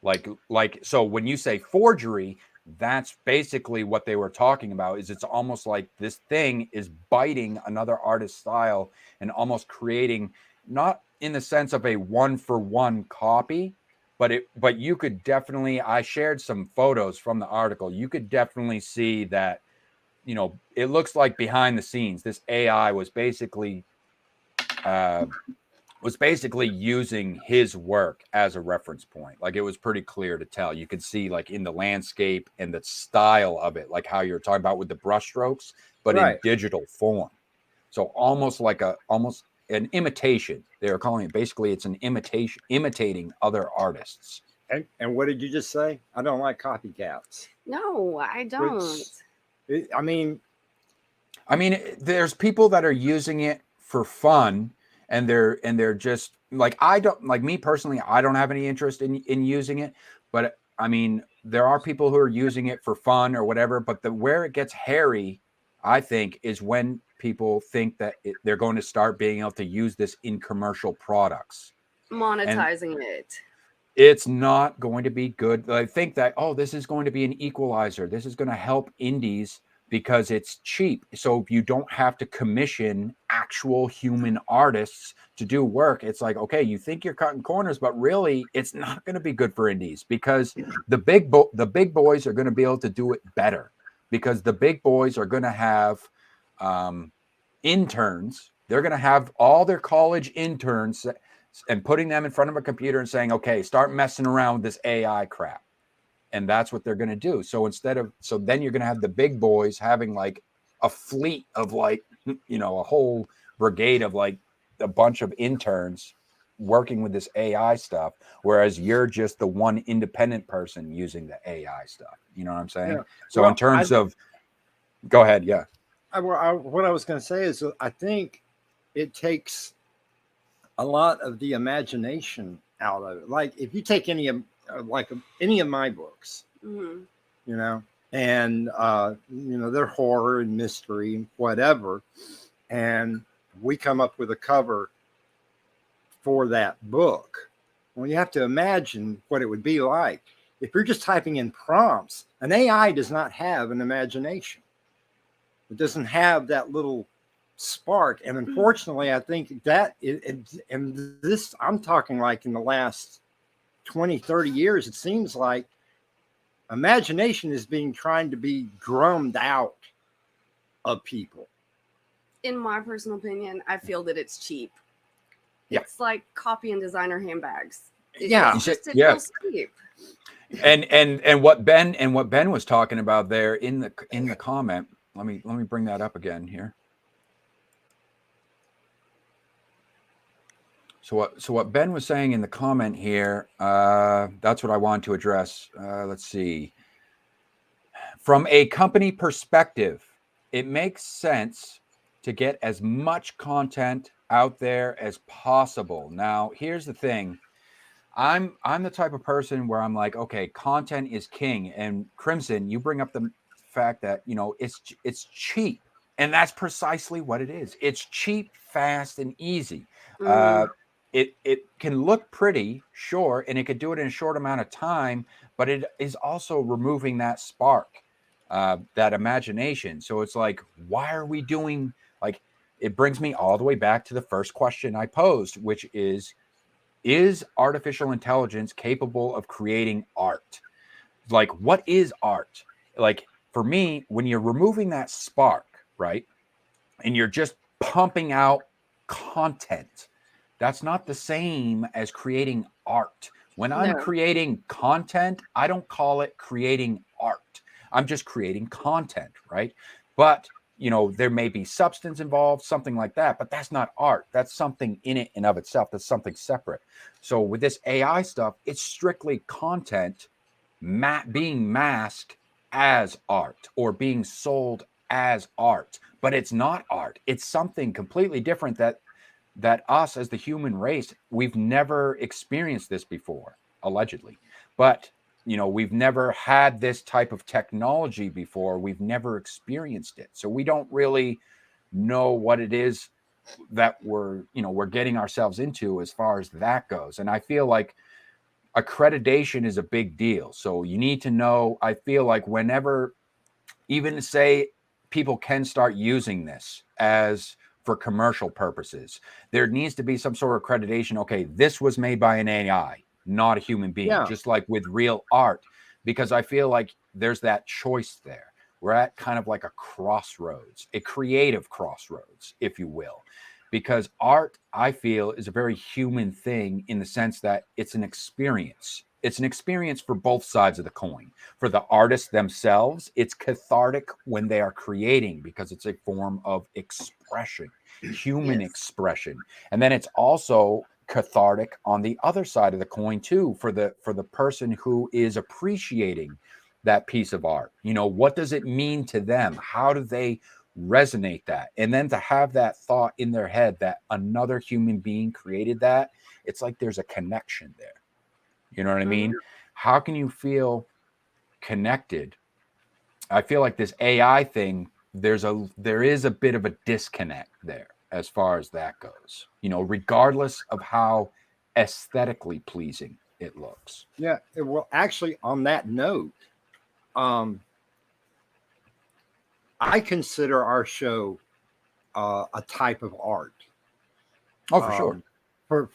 Like so when you say forgery, that's basically what they were talking about. Is it's almost like this thing is biting another artist's style and almost creating, not in the sense of a 1-for-1 copy, but you could definitely, I shared some photos from the article. You could definitely see that, you know, it looks like behind the scenes, this AI was basically using his work as a reference point. Like it was pretty clear to tell. You could see like in the landscape and the style of it, like how you're talking about with the brush strokes, but Right. in digital form. So almost an imitation. They were calling it, basically it's an imitation, imitating other artists. And what did you just say? I don't like copycats. No, I don't. I mean, there's people that are using it for fun, and they're just like, I don't, like me personally, I don't have any interest in using it, but I mean, there are people who are using it for fun or whatever, but where it gets hairy, I think, is when people think that they're going to start being able to use this in commercial products. Monetizing it. It's not going to be good. I think that, oh, this is going to be an equalizer. This is going to help indies because it's cheap. So you don't have to commission actual human artists to do work. It's like, okay, you think you're cutting corners, but really it's not going to be good for indies because the big boys are going to be able to do it better, because the big boys are going to have interns. They're going to have all their college interns and putting them in front of a computer and saying, okay, start messing around with this AI crap. And that's what they're going to do. So then you're going to have the big boys having like a fleet of like, you know, a whole brigade of like a bunch of interns working with this AI stuff. Whereas you're just the one independent person using the AI stuff. You know what I'm saying? Yeah. So Well, in terms of, go ahead. Yeah. what I was going to say is I think it takes a lot of the imagination out of it. Like if you take any of my books, Mm-hmm. you know, and you know, they're horror and mystery and whatever, and we come up with a cover for that book. Well, you have to imagine what it would be like if you're just typing in prompts. An AI does not have an imagination. It doesn't have that little spark. And unfortunately, I think that and this, I'm talking like in the last 20, 30 years, it seems like imagination is trying to be drummed out of people. In my personal opinion, I feel that it's cheap. Yeah. It's like copy and designer handbags. Yeah. It Yeah. feels cheap. And what Ben was talking about there in the comment. Let me bring that up again here. So what Ben was saying in the comment here, that's what I wanted to address. Let's see. From a company perspective, it makes sense to get as much content out there as possible. Now, here's the thing. I'm the type of person where I'm like, okay, content is king. And Crimson, you bring up the fact that, you know, it's cheap. And that's precisely what it is. It's cheap, fast, and easy. It can look pretty, sure, and it could do it in a short amount of time, but it is also removing that spark, that imagination. So it's like, why are we doing, like, it brings me all the way back to the first question I posed, which is artificial intelligence capable of creating art? like, what is art? Like, for me, when you're removing that spark, right, and you're just pumping out content, that's not the same as creating art. When I'm No. creating content, I don't call it creating art. I'm just creating content, right? But, you know, there may be substance involved, something like that, but that's not art. That's something in it and of itself. That's something separate. So with this AI stuff, it's strictly content being masked as art or being sold as art, but it's not art. It's something completely different that us as the human race, we've never experienced this before, allegedly. But, you know, we've never had this type of technology before. We've never experienced it. So we don't really know what it is that we're getting ourselves into as far as that goes. And I feel like accreditation is a big deal. So you need to know, I feel like whenever, even say people can start using this as for commercial purposes, there needs to be some sort of accreditation. Okay, this was made by an AI, not a human being, just like with real art, because I feel like there's that choice there. We're at kind of like a crossroads, a creative crossroads, if you will, because art, I feel, is a very human thing in the sense that it's an experience. It's an experience for both sides of the coin. For the artists themselves, it's cathartic when they are creating because it's a form of expression, human expression. And then it's also cathartic on the other side of the coin too, for the person who is appreciating that piece of art. You know, what does it mean to them? How do they resonate that? And then to have that thought in their head that another human being created that, it's like there's a connection there. You know what I mean? How can you feel connected? I feel like this AI thing, there is a bit of a disconnect there as far as that goes, you know, regardless of how aesthetically pleasing it looks. Yeah. Well, actually, on that note, I consider our show a type of art. Oh, for sure.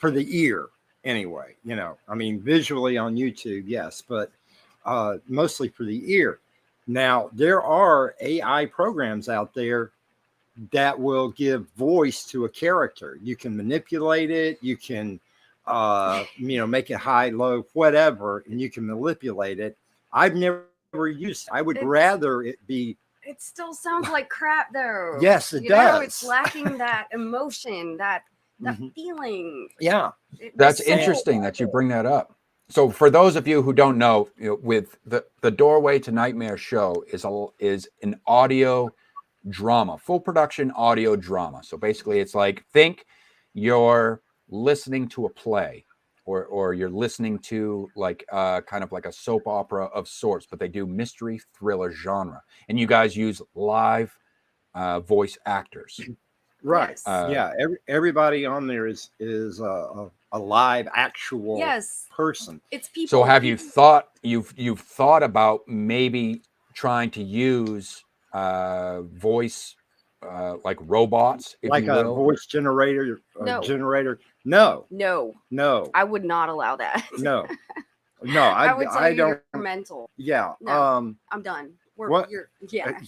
For the ear, anyway. You know, I mean, visually on YouTube, yes, but mostly for the ear. Now, there are AI programs out there that will give voice to a character. You can manipulate it. You can, make it high, low, whatever, and you can manipulate it. I've never used it. I would rather it be. It still sounds like crap, though. Yes, it does. It's lacking that emotion, that feeling. Yeah. That's interesting that you bring that up. So for those of you who don't know, with the Doorway to Nightmare show is an audio drama, full production audio drama. So basically it's like, think you're listening to a play or you're listening to like kind of like a soap opera of sorts, but they do mystery thriller genre. And you guys use live voice actors. Right. Everybody on there is a live actual person. It's people. So have you thought you've thought about maybe trying to use voice like robots, if like you will? A voice generator? No. I would not allow that. No. I would say I don't. You're mental. Yeah. No, I'm done. Yeah.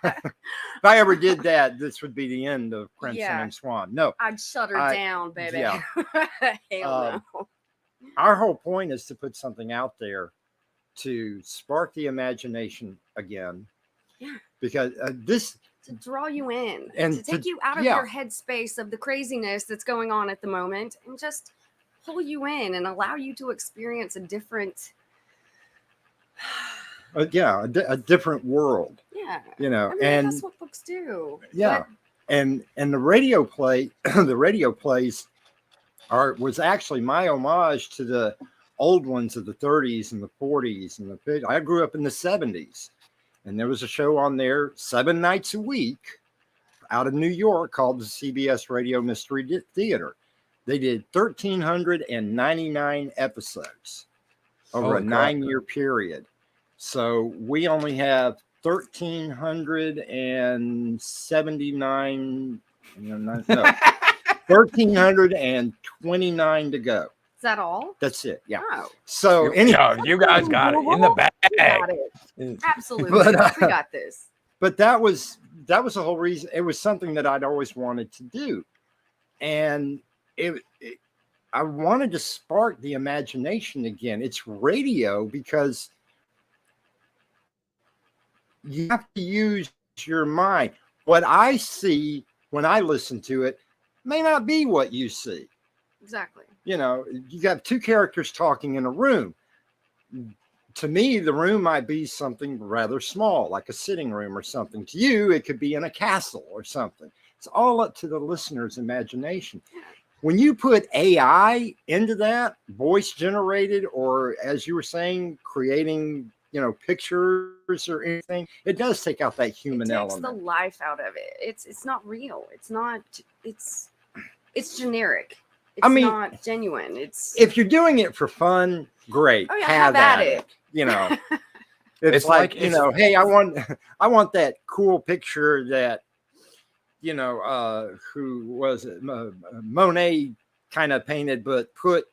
If I ever did that, this would be the end of Crimson and Swan. No, I'd shut her down, baby. Yeah. Hell no. Our whole point is to put something out there to spark the imagination again. Yeah. Because to draw you in and to take you out of your headspace of the craziness that's going on at the moment and just pull you in and allow you to experience a different a different world. Yeah. You know, I mean, and that's what books do. Yeah. But, and the radio play, the radio plays was actually my homage to the old ones of the 30s and the 40s and the 50s. I grew up in the 70s, and there was a show on there 7 nights a week out of New York called the CBS Radio Mystery Theater. They did 1,399 episodes over a 9-year period. So we only have 1,379, 1,329 to go. that all? That's it. Yeah. Oh, So You guys got it in the bag. we got it. Absolutely. But, We got this. but that was the whole reason. It was something that I'd always wanted to do, and I wanted to spark the imagination again. It's radio because you have to use your mind. What I see when I listen to it may not be what you see. Exactly. You know, you got two characters talking in a room. To me, the room might be something rather small, like a sitting room or something. To you, it could be in a castle or something. It's all up to the listener's imagination. When you put AI into that, voice generated, or as you were saying, creating, pictures or anything, it does take out that human element. It takes the life out of it. It's not real. It's generic. It's not genuine. If you're doing it for fun, great. Oh yeah, have at it. It's like hey, I want that cool picture that who was it? Monet kind of painted, but put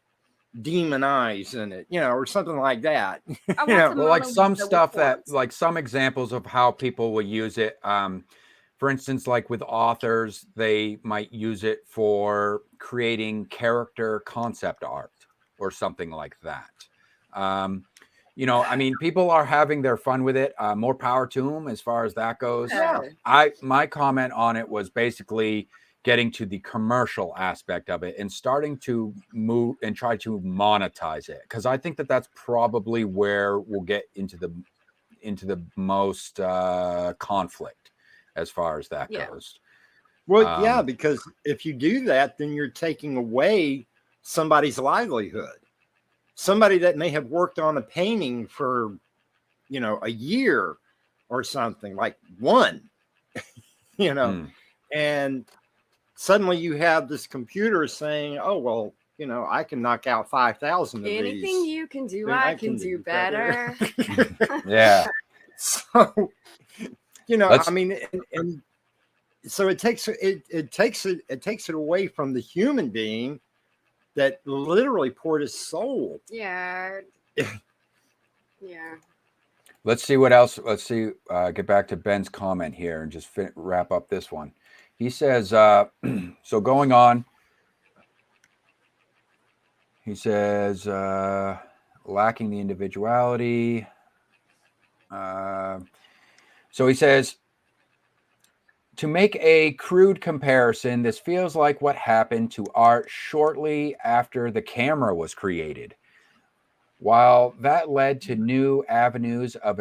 demon eyes in it, or something like that. Well, like some stuff like some examples of how people will use it. For instance, like with authors, they might use it for creating character concept art or something like that. I mean, people are having their fun with it. More power to them as far as that goes. Yeah. My comment on it was basically getting to the commercial aspect of it and starting to move and try to monetize it, because I think that that's probably where we'll get into the most conflict as far as that goes. Well, yeah, because if you do that, then you're taking away somebody's livelihood. Somebody that may have worked on a painting for, a year or something, like one, and suddenly you have this computer saying, oh, well, I can knock out 5,000 of anything these. you can do, I can do better. Yeah. So, I mean, and so it takes it away from the human being that literally poured his soul. Yeah. Yeah. Let's see what else. Let's see. Get back to Ben's comment here and just wrap up this one. He says, so going on, he says, lacking the individuality. So he says, to make a crude comparison, this feels like what happened to art shortly after the camera was created. While that led to new avenues of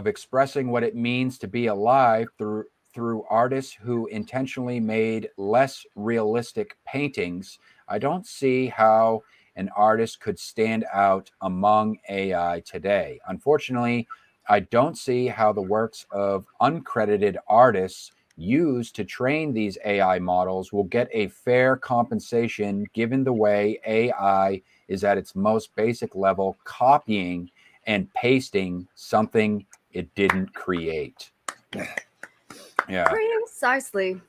expressing what it means to be alive through artists who intentionally made less realistic paintings, I don't see how an artist could stand out among AI today. Unfortunately, I don't see how the works of uncredited artists used to train these AI models will get a fair compensation, given the way AI is at its most basic level copying and pasting something it didn't create. Yeah. Precisely.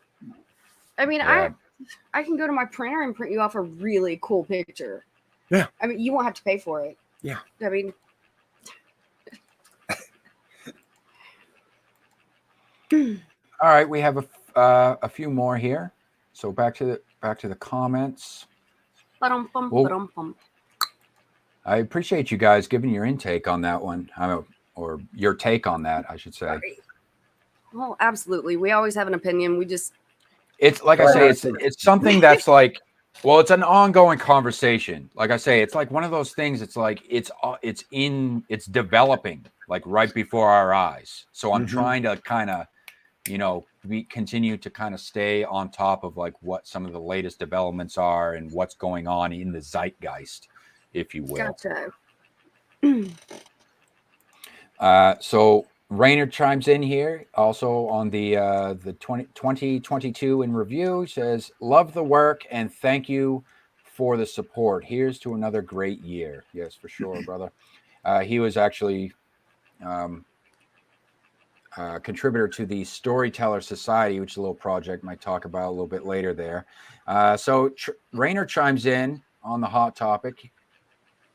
I mean, Yeah. I can go to my printer and print you off a really cool picture. Yeah. I mean, you won't have to pay for it. Yeah. I mean, All right, we have a few more here. So back to the comments. ba-dum-bum. I appreciate you guys giving your intake on that one, or your take on that, I should say. Right. Well, absolutely. We always have an opinion. We just It's like I say, it's something that's like, well, it's an ongoing conversation. Like I say, it's like one of those things. It's like it's developing like right before our eyes. So I'm trying to kind of, continue to kind of stay on top of like what some of the latest developments are and what's going on in the zeitgeist, if you will. gotcha. So Rainer chimes in here also on the 2022 in review. He says, love the work and thank you for the support. Here's to another great year. Yes, for sure, brother. He was actually contributor to the Storyteller Society, which is a little project might talk about a little bit later there. So Rainer chimes in on the hot topic.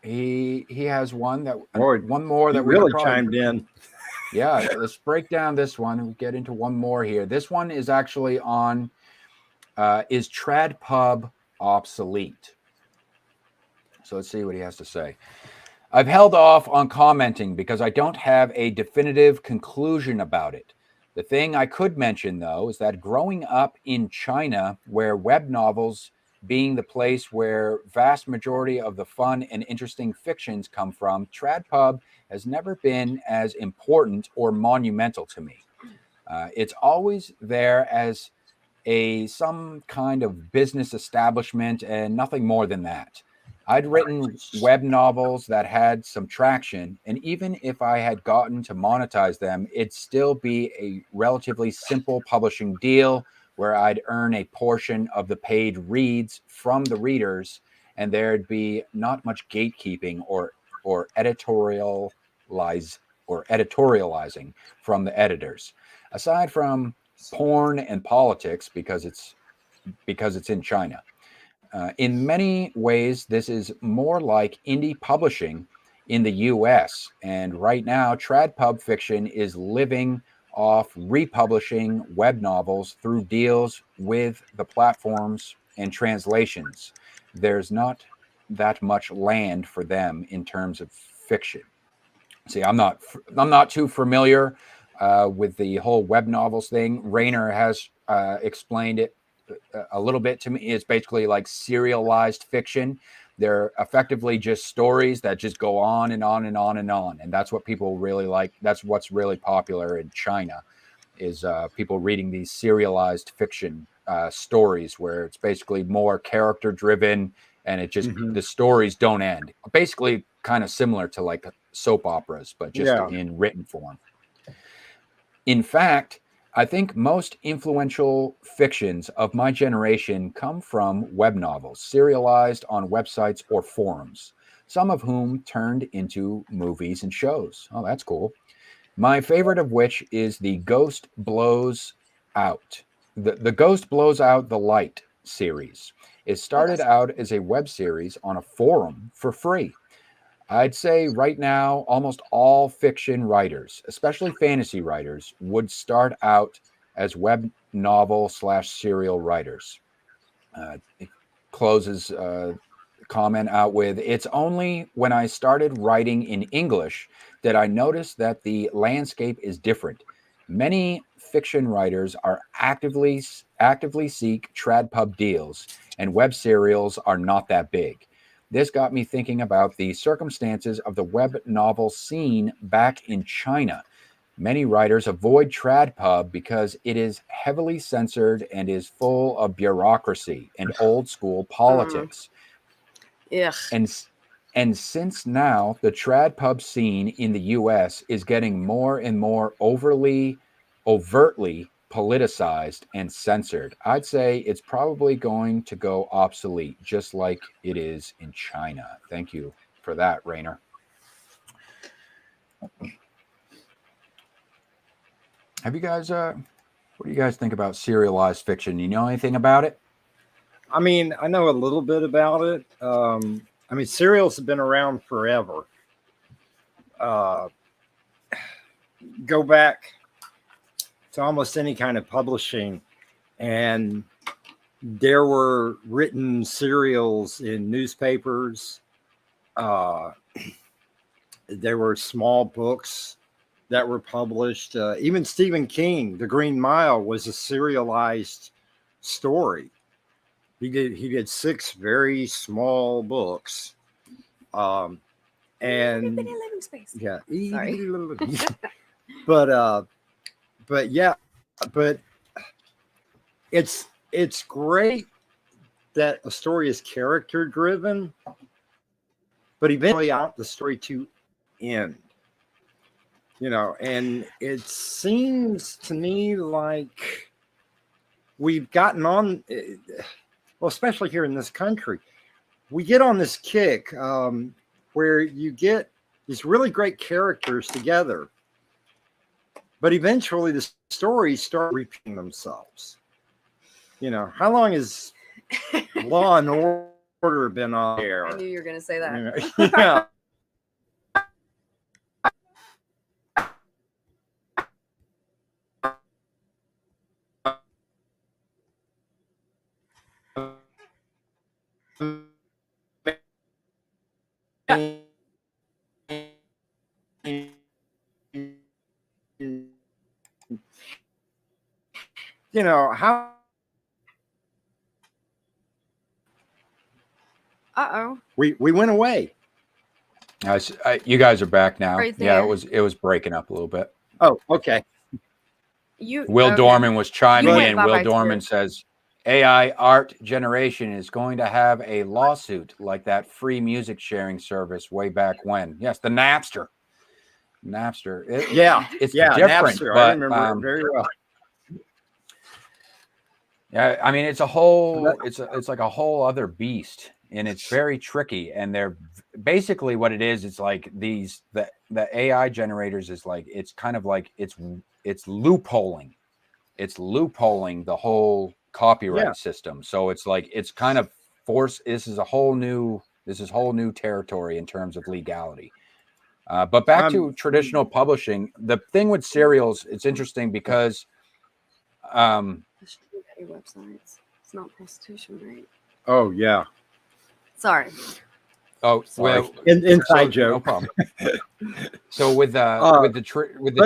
He has one that Lord, one more he that we really could probably, chimed in. Yeah, let's break down this one. We'll get into one more here. This one is actually on is TradPub obsolete? So let's see what he has to say. I've held off on commenting because I don't have a definitive conclusion about it. The thing I could mention, though, is that growing up in China, where web novels being the place where vast majority of the fun and interesting fictions come from, TradPub has never been as important or monumental to me. It's always there as some kind of business establishment and nothing more than that. I'd written web novels that had some traction, and even if I had gotten to monetize them, it'd still be a relatively simple publishing deal where I'd earn a portion of the paid reads from the readers, and there'd be not much gatekeeping or editorializing from the editors. Aside from porn and politics, because it's in China. In many ways, this is more like indie publishing in the US. And right now, TradPub fiction is living off republishing web novels through deals with the platforms and translations. There's not that much land for them in terms of fiction. See, I'm not too familiar with the whole web novels thing. Rainer has explained it a little bit to me. It's basically like serialized fiction. They're effectively just stories that just go on and on and on and on. And that's what people really like. That's what's really popular in China is people reading these serialized fiction stories where it's basically more character driven and it just, the stories don't end. Basically kind of similar to like soap operas, but just in written form. In fact, I think most influential fictions of my generation come from web novels, serialized on websites or forums, some of whom turned into movies and shows. Oh, that's cool. My favorite of which is The Ghost Blows Out. The Ghost Blows Out the Light series. It started out as a web series on a forum for free. I'd say right now, almost all fiction writers, especially fantasy writers, would start out as web novel / serial writers. It closes comment out with, it's only when I started writing in English that I noticed that the landscape is different. Many fiction writers are actively seek TradPub deals, and web serials are not that big. This got me thinking about the circumstances of the web novel scene back in China. Many writers avoid TradPub because it is heavily censored and is full of bureaucracy and old school politics. And since now the TradPub scene in the US is getting more and more overtly politicized and censored, I'd say it's probably going to go obsolete, just like it is in China. Thank you for that, Rainer. Have you guys, what do you guys think about serialized fiction? You know anything about it? I mean, I know a little bit about it. I mean, serials have been around forever. Go back to almost any kind of publishing, and there were written serials in newspapers. There were small books that were published. Even Stephen King, The Green Mile, was a serialized story. He did 6 very small books. And living space. Yeah. Sorry. But yeah, but it's great that a story is character driven, but eventually I want the story to end. You know, and it seems to me like we've gotten on, well, especially here in this country, we get on this kick where you get these really great characters together, but eventually the stories start repeating themselves. You know, how long is Law and reporter been on air. I knew you were going to say that. Yeah. You know how Uh-oh. we went away. You guys are back now. Right Yeah, there. it was breaking up a little bit. Oh, okay. Will Okay. Dorman was chiming went in. bye-bye Will too. Dorman says AI art generation is going to have a lawsuit like that free music sharing service way back when. Yes, the Napster. Yeah, It's yeah, different, Napster. but I remember it very well. yeah, I mean, it's like a whole other beast, and it's very tricky. And they're basically what it is. It's like the AI generators is like, it's kind of like it's loopholing. It's loopholing the whole copyright system. So it's like it's kind of this is whole new territory in terms of legality. But back to traditional publishing, the thing with serials, it's interesting because websites. It's not prostitution, right? Oh yeah. Sorry. Oh, Sorry. well, Inside joke. No problem. So with the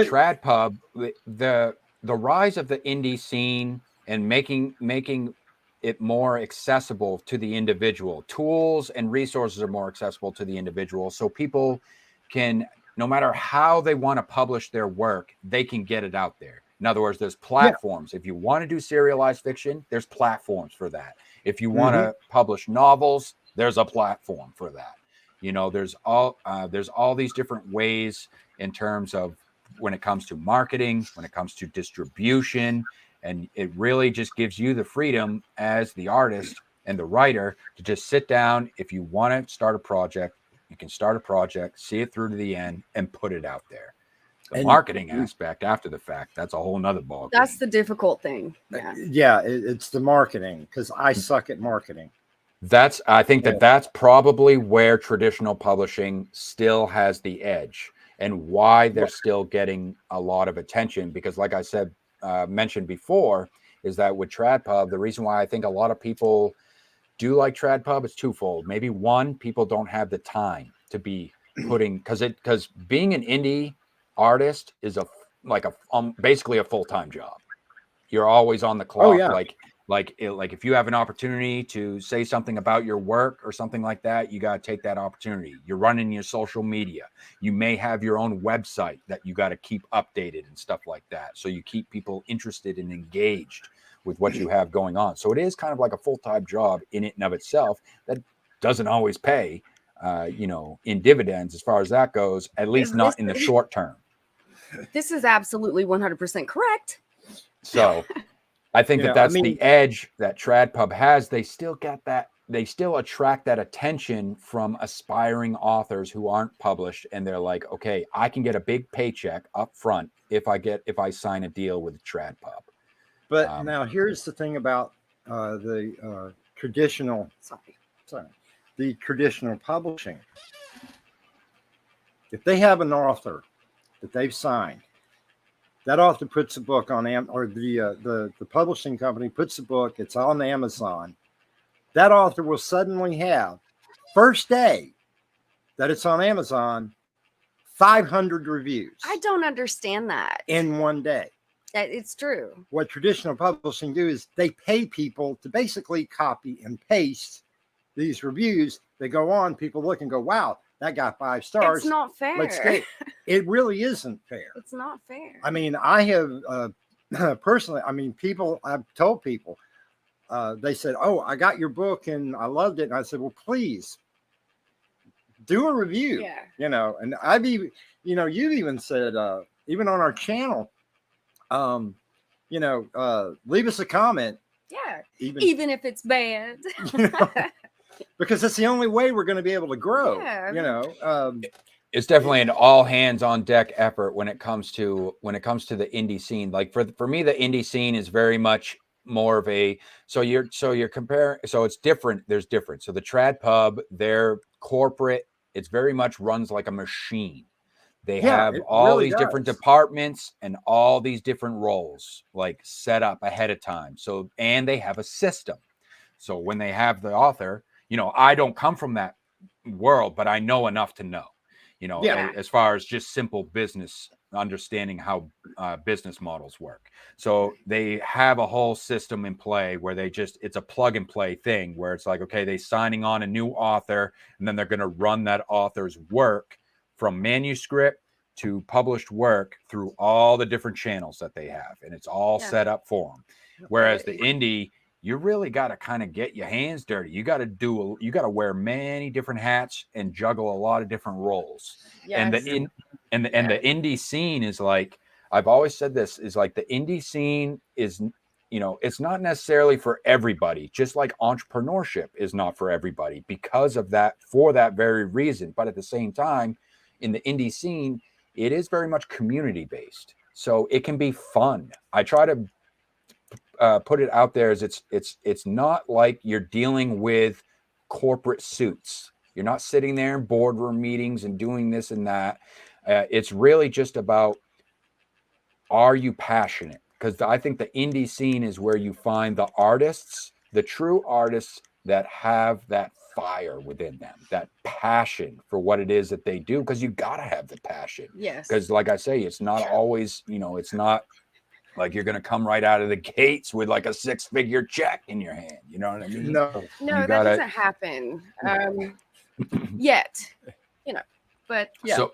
trad pub, the rise of the indie scene and making it more accessible to the individual, tools and resources are more accessible to the individual, so people can, no matter how they want to publish their work, they can get it out there. In other words, there's platforms. If you want to do serialized fiction, there's platforms for that. If you want to publish novels, there's a platform for that. You know, there's all these different ways in terms of when it comes to marketing, when it comes to distribution, and it really just gives you the freedom as the artist and the writer to just sit down. If you want to start a project, you can start a project, see it through to the end, and put it out there. The marketing aspect after the fact, that's a whole nother ball. That's the difficult thing. Yeah, it's the marketing, because I suck at marketing. I think that's probably where traditional publishing still has the edge, and why they're still getting a lot of attention. Because like I said, mentioned before, is that with TradPub, the reason why I think a lot of people do like TradPub is twofold. Maybe one, people don't have the time to be putting, because being an indie artist is basically a full-time job. You're always on the clock. Oh, yeah. Like if you have an opportunity to say something about your work or something like that, you got to take that opportunity. You're running your social media. You may have your own website that you got to keep updated and stuff like that. So you keep people interested and engaged with what you have going on. So it is kind of like a full-time job in it and of itself that doesn't always pay, in dividends as far as that goes, at least not in the short term. This is absolutely 100% correct. So I think that's the edge that TradPub has. They still get that. They still attract that attention from aspiring authors who aren't published, and they're like, okay, I can get a big paycheck up front if I sign a deal with TradPub. But now here's the thing about the traditional. The traditional publishing. If they have an author that they've signed, that author puts a book on the publishing company puts a book, it's on Amazon. That author will suddenly have, first day that it's on Amazon, 500 reviews. I don't understand that. In one day. It's true. What traditional publishing do is they pay people to basically copy and paste these reviews. They go on, people look and go, wow, that got 5 stars. It's not fair. Let's get it. It really isn't fair. It's not fair. I mean, I have personally, I've told people, they said, oh, I got your book and I loved it. And I said, well, please do a review. Yeah. And I've even, you've even said, even on our channel, leave us a comment. Yeah. Even if it's bad. Because it's the only way we're going to be able to grow. Yeah. It's definitely an all hands on deck effort when it comes to the indie scene. Like for me, the indie scene is very much more of a, so you're comparing, so it's different. There's different. So the trad pub, they're corporate. It's very much runs like a machine. They have all these different departments and all these different roles like set up ahead of time. So, and they have a system. So when they have the author, you know, I don't come from that world, but I know enough to know, you know, as far as just simple business, understanding how business models work. So they have a whole system in play where they just, it's a plug and play thing where it's like, okay, they signing on a new author and then they're going to run that author's work from manuscript to published work through all the different channels that they have. And it's all set up for them. Whereas the indie, you really got to kind of get your hands dirty. You got to wear many different hats and juggle a lot of different roles. Yes. And the indie scene is like, I've always said this, is like the indie scene is, you know, it's not necessarily for everybody, just like entrepreneurship is not for everybody because of that, for that very reason. But at the same time, in the indie scene, it is very much community based. So it can be fun. I try to put it out there as it's not like you're dealing with corporate suits. You're not sitting there in boardroom meetings and doing this and that. It's really just about, are you passionate? Because I think the indie scene is where you find the artists, the true artists that have that fire within them, that passion for what it is that they do. Because you got to have the passion. Yes. Because like I say, it's not always, you know, it's not like you're going to come right out of the gates with like a 6-figure check in your hand. You know what I mean? No, that doesn't happen yet, you know, but yeah.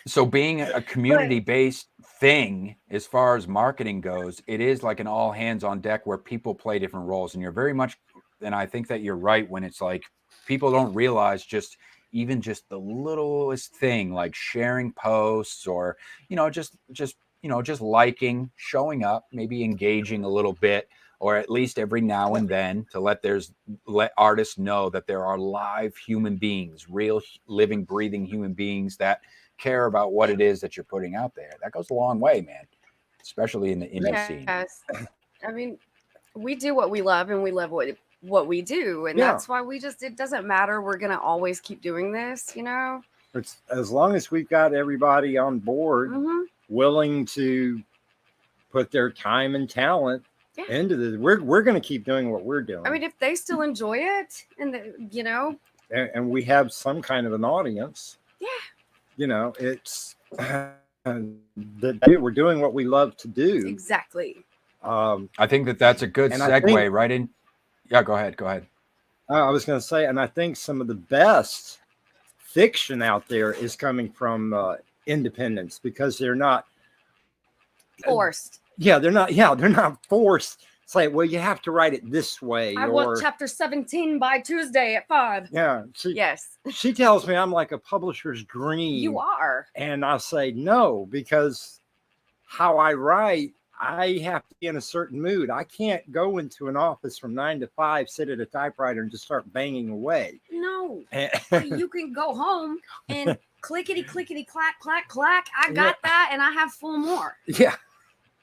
So being a community-based thing, as far as marketing goes, it is like an all hands on deck where people play different roles. And you're very much, and I think that you're right when it's like, people don't realize just the littlest thing, like sharing posts or, you know, just liking, showing up, maybe engaging a little bit, or at least every now and then to let artists know that there are live human beings, real living, breathing human beings that care about what it is that you're putting out there. That goes a long way, man, especially in the indie scene. Yes. I mean, we do what we love and we love what we do. And that's why it doesn't matter. We're going to always keep doing this, you know? It's, as long as we've got everybody on board, willing to put their time and talent into this, we're going to keep doing what we're doing. I mean, if they still enjoy it and you know, and we have some kind of an audience, you know, it's that we're doing what we love to do. Exactly. I think that's a good segue right in. Yeah, go ahead. I was going to say, and I think some of the best fiction out there is coming from independents because they're not forced. They're not forced. It's like, well, you have to write it this way. I want chapter 17 by Tuesday at 5. Yeah. She tells me I'm like a publisher's dream. You are. And I say no, because how I write, I have to be in a certain mood. I can't go into an office from 9 to 5, sit at a typewriter and just start banging away. No. You can go home and clickety clack clack clack. I got that, and I have 4 more. Yeah.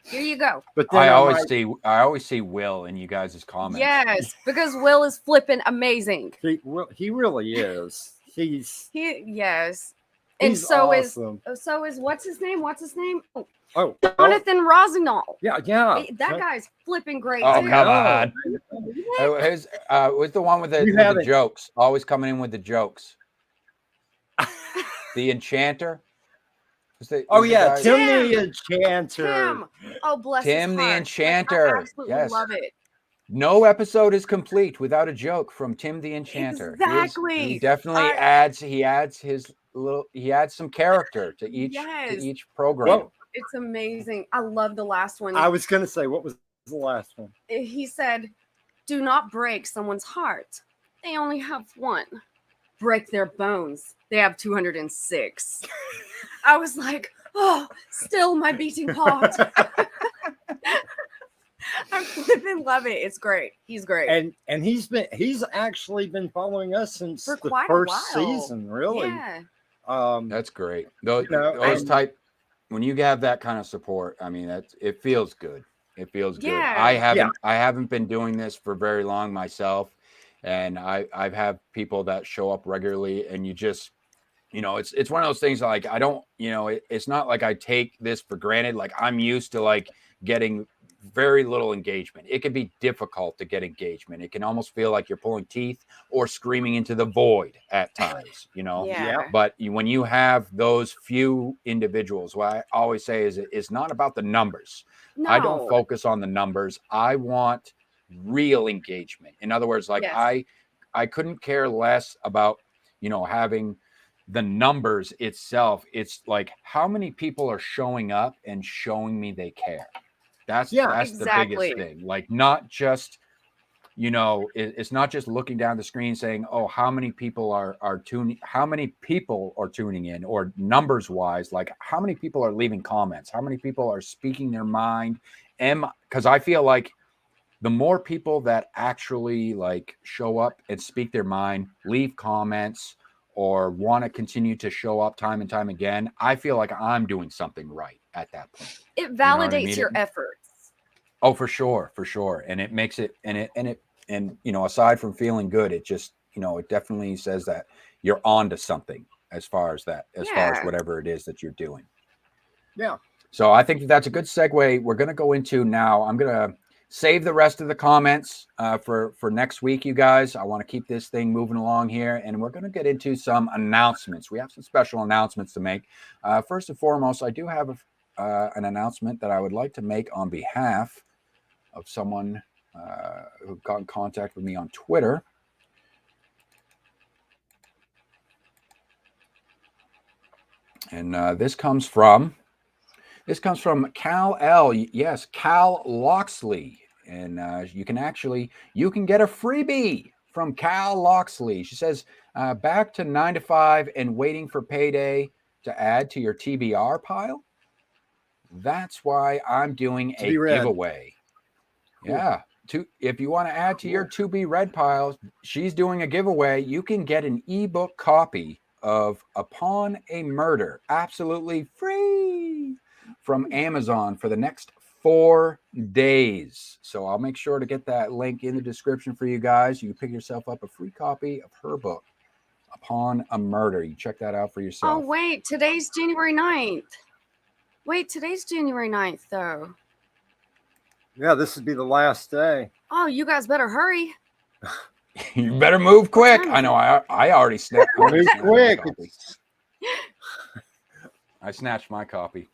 Here you go. But then I always see Will in you guys' comments. Yes, because Will is flipping amazing. He really is. Yes. And so awesome. is what's his name? Oh, Jonathan Rossignol. Yeah. That guy's flipping great. Oh, too. come on. Who's the one with the jokes? Always coming in with the jokes. The Enchanter. Tim the Enchanter. Tim. Oh, bless Tim his the heart. Enchanter. I absolutely love it. No episode is complete without a joke from Tim the Enchanter. Exactly. He definitely adds some character to each program. Well, it's amazing. I love the last one. I was going to say, what was the last one? He said, "Do not break someone's heart. They only have one. Break their bones. They have 206. I was like, oh, still my beating heart. I flipping love it. It's great. He's great. And he's actually been following us since for the quite first a while. season, really. Yeah. That's great. When you have that kind of support, I mean, it feels good. It feels good. Yeah. I haven't been doing this for very long myself, and I've had people that show up regularly, and you just, you know, it's one of those things like I don't, you know, it's not like I take this for granted. Like I'm used to like getting very little engagement. It can be difficult to get engagement. It can almost feel like you're pulling teeth or screaming into the void at times, you know. Yeah. But when you have those few individuals, what I always say is it's not about the numbers. No. I don't focus on the numbers. I want real engagement. In other words, like Yes. I couldn't care less about, you know, having the numbers itself. It's like how many people are showing up and showing me they care. That's the biggest thing. Like not just, you know, it's not just looking down the screen saying, oh, how many people are tuning in, or numbers wise, like how many people are leaving comments, how many people are speaking their mind. Because I feel like the more people that actually like show up and speak their mind, leave comments, or want to continue to show up time and time again, I feel like I'm doing something right at that point. It validates your efforts. Oh, for sure. And it makes it, and you know, aside from feeling good, it just, you know, it definitely says that you're on to something as far as whatever it is that you're doing. Yeah. So I think that's a good segue. We're going to go into now. I'm going to save the rest of the comments for next week, you guys. I want to keep this thing moving along here, and we're going to get into some announcements. We have some special announcements to make. First and foremost, I do have an announcement that I would like to make on behalf of someone who got in contact with me on Twitter. And this comes from Cal L. Yes, Cal Loxley. And you can get a freebie from Cal Loxley. She says, back to 9 to 5 and waiting for payday to add to your TBR pile. That's why I'm doing a giveaway. Yeah. If you want to add to your to be read pile, she's doing a giveaway. You can get an ebook copy of Upon a Murder, absolutely free, from Amazon for the next 4 days. So I'll make sure to get that link in the description for you guys. You can pick yourself up a free copy of her book, Upon a Murder. You check that out for yourself. Oh, wait, today's January 9th. Wait, today's January 9th, though. Yeah, this would be the last day. Oh, you guys better hurry. You better move quick. I know. I already snapped. Move quick. I snatched my copy.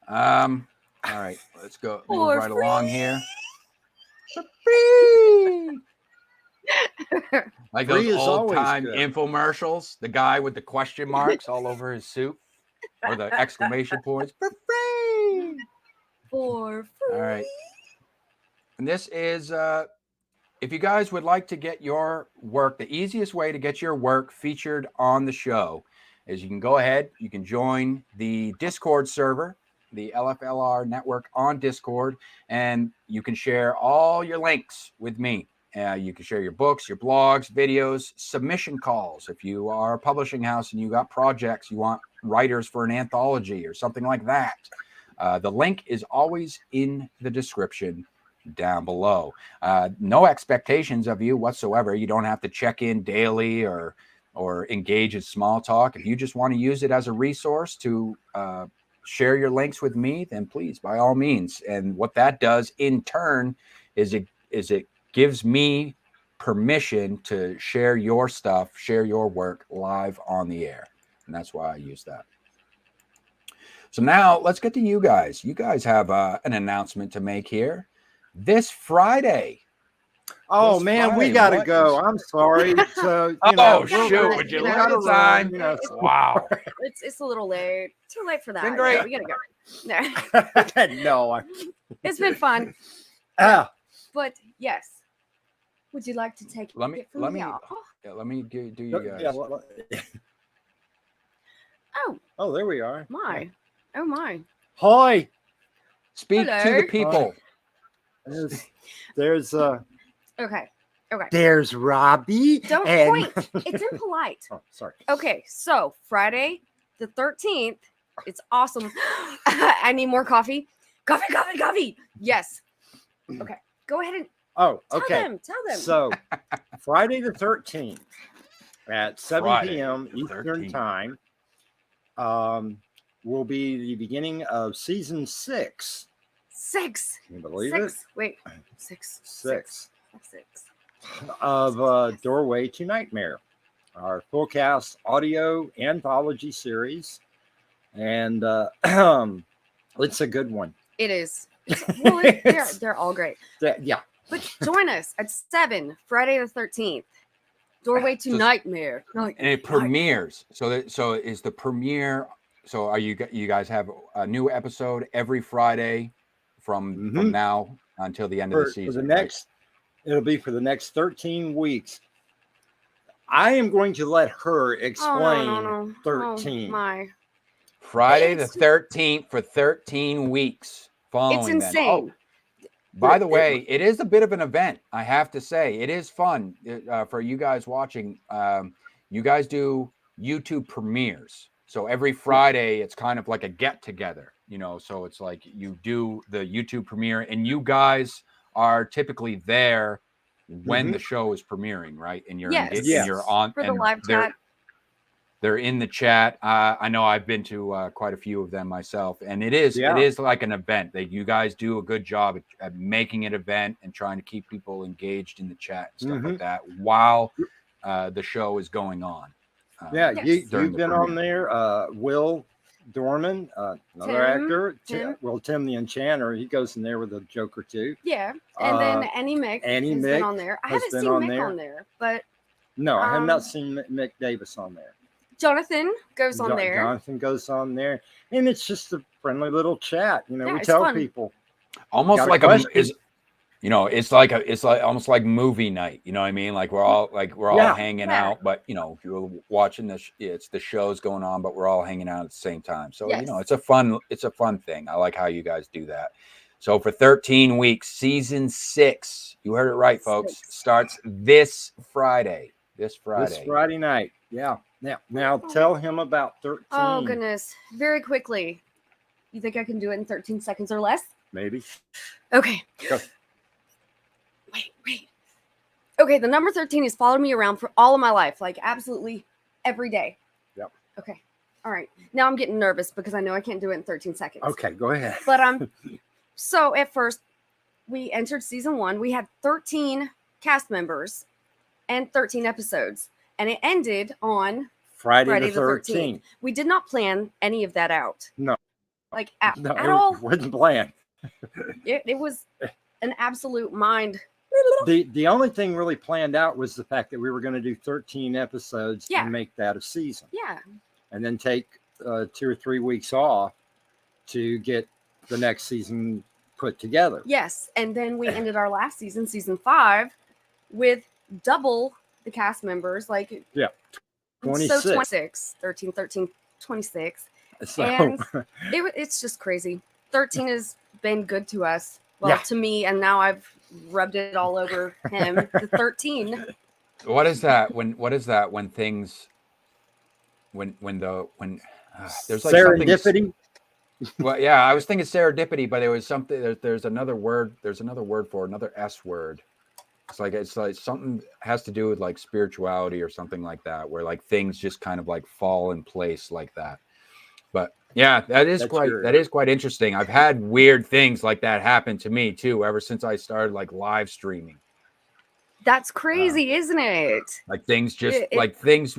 All right, let's go move right along here. Free. Like those old time infomercials, the guy with the question marks all over his suit, or the exclamation points. For free. For free. All right. And this is if you guys would like to get your work, the easiest way to get your work featured on the show is you can go ahead, you can join the Discord server, the LFLR network on Discord, and you can share all your links with me. You can share your books, your blogs, videos, submission calls. If you are a publishing house and you got projects, you want writers for an anthology or something like that. The link is always in the description down below. No expectations of you whatsoever. You don't have to check in daily or engage in small talk. If you just want to use it as a resource to share your links with me, then please, by all means. And what that does in turn is it gives me permission to share your stuff, share your work live on the air. And that's why I use that. So now let's get to you guys. You guys have an announcement to make here. This Friday. Oh, man, we got to go. I'm sorry. So, shoot. Would you look at the time? Wow. It's a little late. Too late for that. Been great. Yeah, we got to go. No. It's been fun. But yes. Would you like to take let me do you guys. Oh, there we are. My. Oh, my. Hi. Speak to the people. There's Okay. There's Robbie. Don't point. It's impolite. Oh, sorry. Okay, so Friday the 13th. It's awesome. I need more coffee. Coffee. Yes. Okay. Go ahead and Oh, tell okay. them. Tell them. So Friday the 13th at 7 Friday p.m. the Eastern 13th. time will be the beginning of season 6. 6. Can you believe 6. Wait. 6. it? 6 6. of Doorway to Nightmare, our full cast audio anthology series. And it's a good one. It is. Well, they're all great. Yeah. But join us at 7, Friday the 13th. Doorway to So- Nightmare. And it premieres. So is the premiere. So are you guys have a new episode every Friday from now until the end of the season? For the next, it'll be for the next 13 weeks. I am going to let her explain no. 13. Oh, my. Friday the 13th for 13 weeks following. It's then. insane. Oh, by the way, it is a bit of an event. I have to say, it is fun for you guys watching. You guys do YouTube premieres. So every Friday, it's kind of like a get together, so it's like you do the YouTube premiere and you guys are typically there when the show is premiering, right? And you're you're on for the live chat. They're in the chat. I know I've been to quite a few of them myself, and it is like an event. That you guys do a good job at making an event and trying to keep people engaged in the chat and stuff like that while the show is going on. You've been on there. Will Dorman, another actor. Tim the Enchanter. He goes in there with a joke or two. Yeah, and then Annie Mick has been on there. I haven't seen Mick on there, but no, I have not seen Mick Davis on there. Jonathan goes on there. Jonathan goes on there, and it's just a friendly little chat. We it's tell fun. people almost like it's like almost like movie night. You know what I mean? Like we're all hanging out, but if you're watching this, it's the show's going on, but we're all hanging out at the same time. So it's a fun thing. I like how you guys do that. So for 13 weeks, season 6, you heard it right, folks, starts this Friday. This Friday night. Yeah. Now tell him about 13. Oh goodness! Very quickly. You think I can do it in 13 seconds or less? Maybe. Okay. Go. Wait. Okay, the number 13 has followed me around for all of my life, like absolutely every day. Yep. Okay. All right. Now I'm getting nervous because I know I can't do it in 13 seconds. Okay, go ahead. But so at first we entered season 1. We had 13 cast members and 13 episodes, and it ended on Friday the 13th. We did not plan any of that out. No. Like at all. It wasn't planned. It was an absolute mind. The only thing really planned out was the fact that we were going to do 13 episodes and make that a season. Yeah. And then take 2 or 3 weeks off to get the next season put together. Yes. And then we ended our last season, season 5, with double the cast members. 26. So 26. 13, 26. So, and it's just crazy. 13 has been good to us. Well, to me, and now I've rubbed it all over him. The 13. What is that? When things when there's like serendipity? Something, well, yeah, I was thinking serendipity, but it was something. There's another word. There's another word for it, another S word. It's like something has to do with like spirituality or something like that, where like things just kind of like fall in place like that. But yeah, that is quite interesting. I've had weird things like that happen to me too, ever since I started like live streaming. That's crazy, isn't it? Like things just things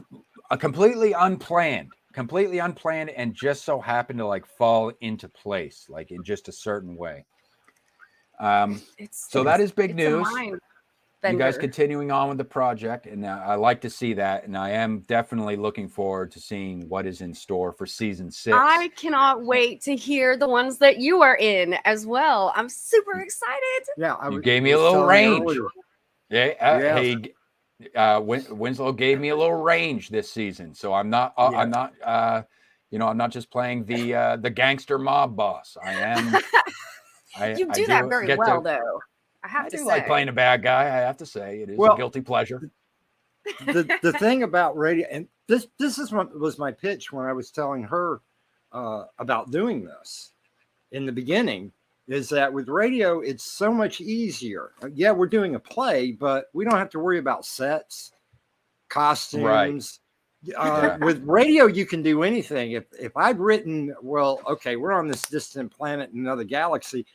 completely unplanned, and just so happen to like fall into place, like in just a certain way. So that is big news. You guys continuing on with the project, and I like to see that, and I am definitely looking forward to seeing what is in store for season 6. I cannot wait to hear the ones that you are in as well. I'm super excited. Yeah, you gave me a little range. Hey, Winslow gave me a little range this season, so I'm not I'm not just playing the gangster mob boss. I am. You do that very well, though. I do like playing a bad guy. I have to say it is a guilty pleasure. The thing about radio, and this is what was my pitch when I was telling her about doing this in the beginning, is that with radio, it's so much easier. Yeah, we're doing a play, but we don't have to worry about sets, costumes. With radio, you can do anything. If I'd written, well, okay, we're on this distant planet in another galaxy,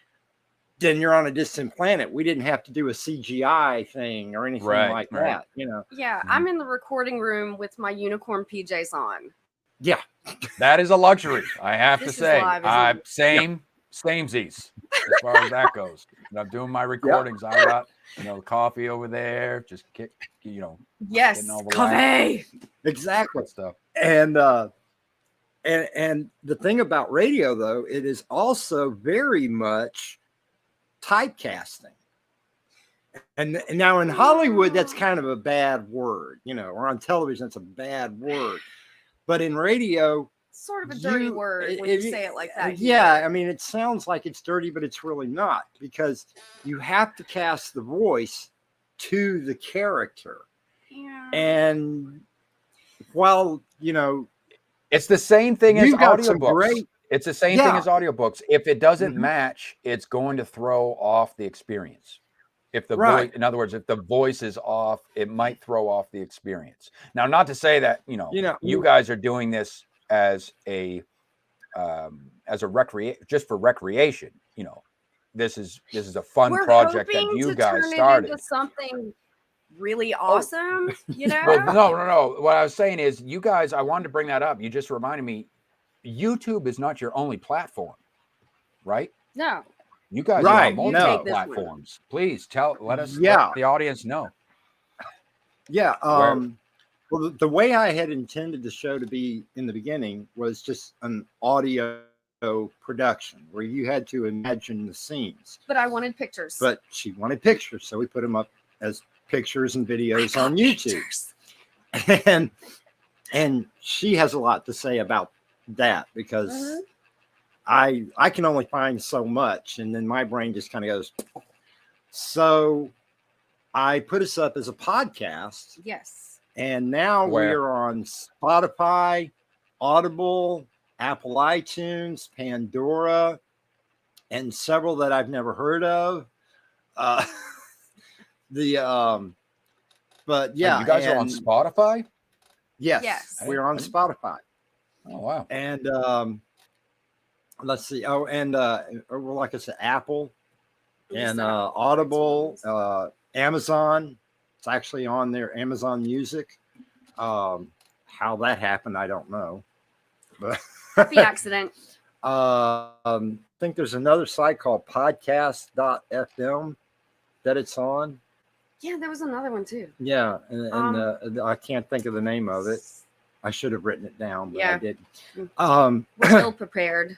then you're on a distant planet. We didn't have to do a CGI thing or anything like that, you know. Yeah, I'm in the recording room with my unicorn PJs on. Yeah, that is a luxury, I have to say. Samesies as far as that goes. When I'm doing my recordings, I got coffee over there, just yes, coffee, exactly stuff. And the thing about radio, though, it is also very much typecasting. And now in Hollywood, that's kind of a bad word, or on television, it's a bad word. But in radio, sort of a dirty word when you say it like that. Yeah, I mean, it sounds like it's dirty, but it's really not, because you have to cast the voice to the character. Yeah. And while, it's the same thing as audiobooks. It's the same thing as audiobooks. If it doesn't match, it's going to throw off the experience. If the voice, in other words, if the voice is off, it might throw off the experience. Now, not to say that you guys are doing this as a just for recreation. This is a fun project that you guys started. Into something really awesome. Well, no. What I was saying is, you guys. I wanted to bring that up. You just reminded me. YouTube is not your only platform, right? No. You guys are on multiple platforms. Please let the audience know. Yeah. Well, the way I had intended the show to be in the beginning was just an audio production where you had to imagine the scenes. But I wanted pictures. But she wanted pictures, so we put them up as pictures and videos on YouTube. And she has a lot to say about that, because I can only find so much, and then my brain just kind of goes. So I put us up as a podcast. Yes. And now we're on Spotify, Audible, Apple iTunes, Pandora, and several that I've never heard of. But yeah, you guys are on Spotify? Yes. We're on Spotify. Oh, wow. And let's see. Oh, and like I said, Apple and Audible, Amazon. It's actually on there, Amazon Music. How that happened, I don't know. But happy accident. I think there's another site called podcast.fm that it's on. Yeah, there was another one too. Yeah, and I can't think of the name of it. I should have written it down, but I didn't. We're still prepared.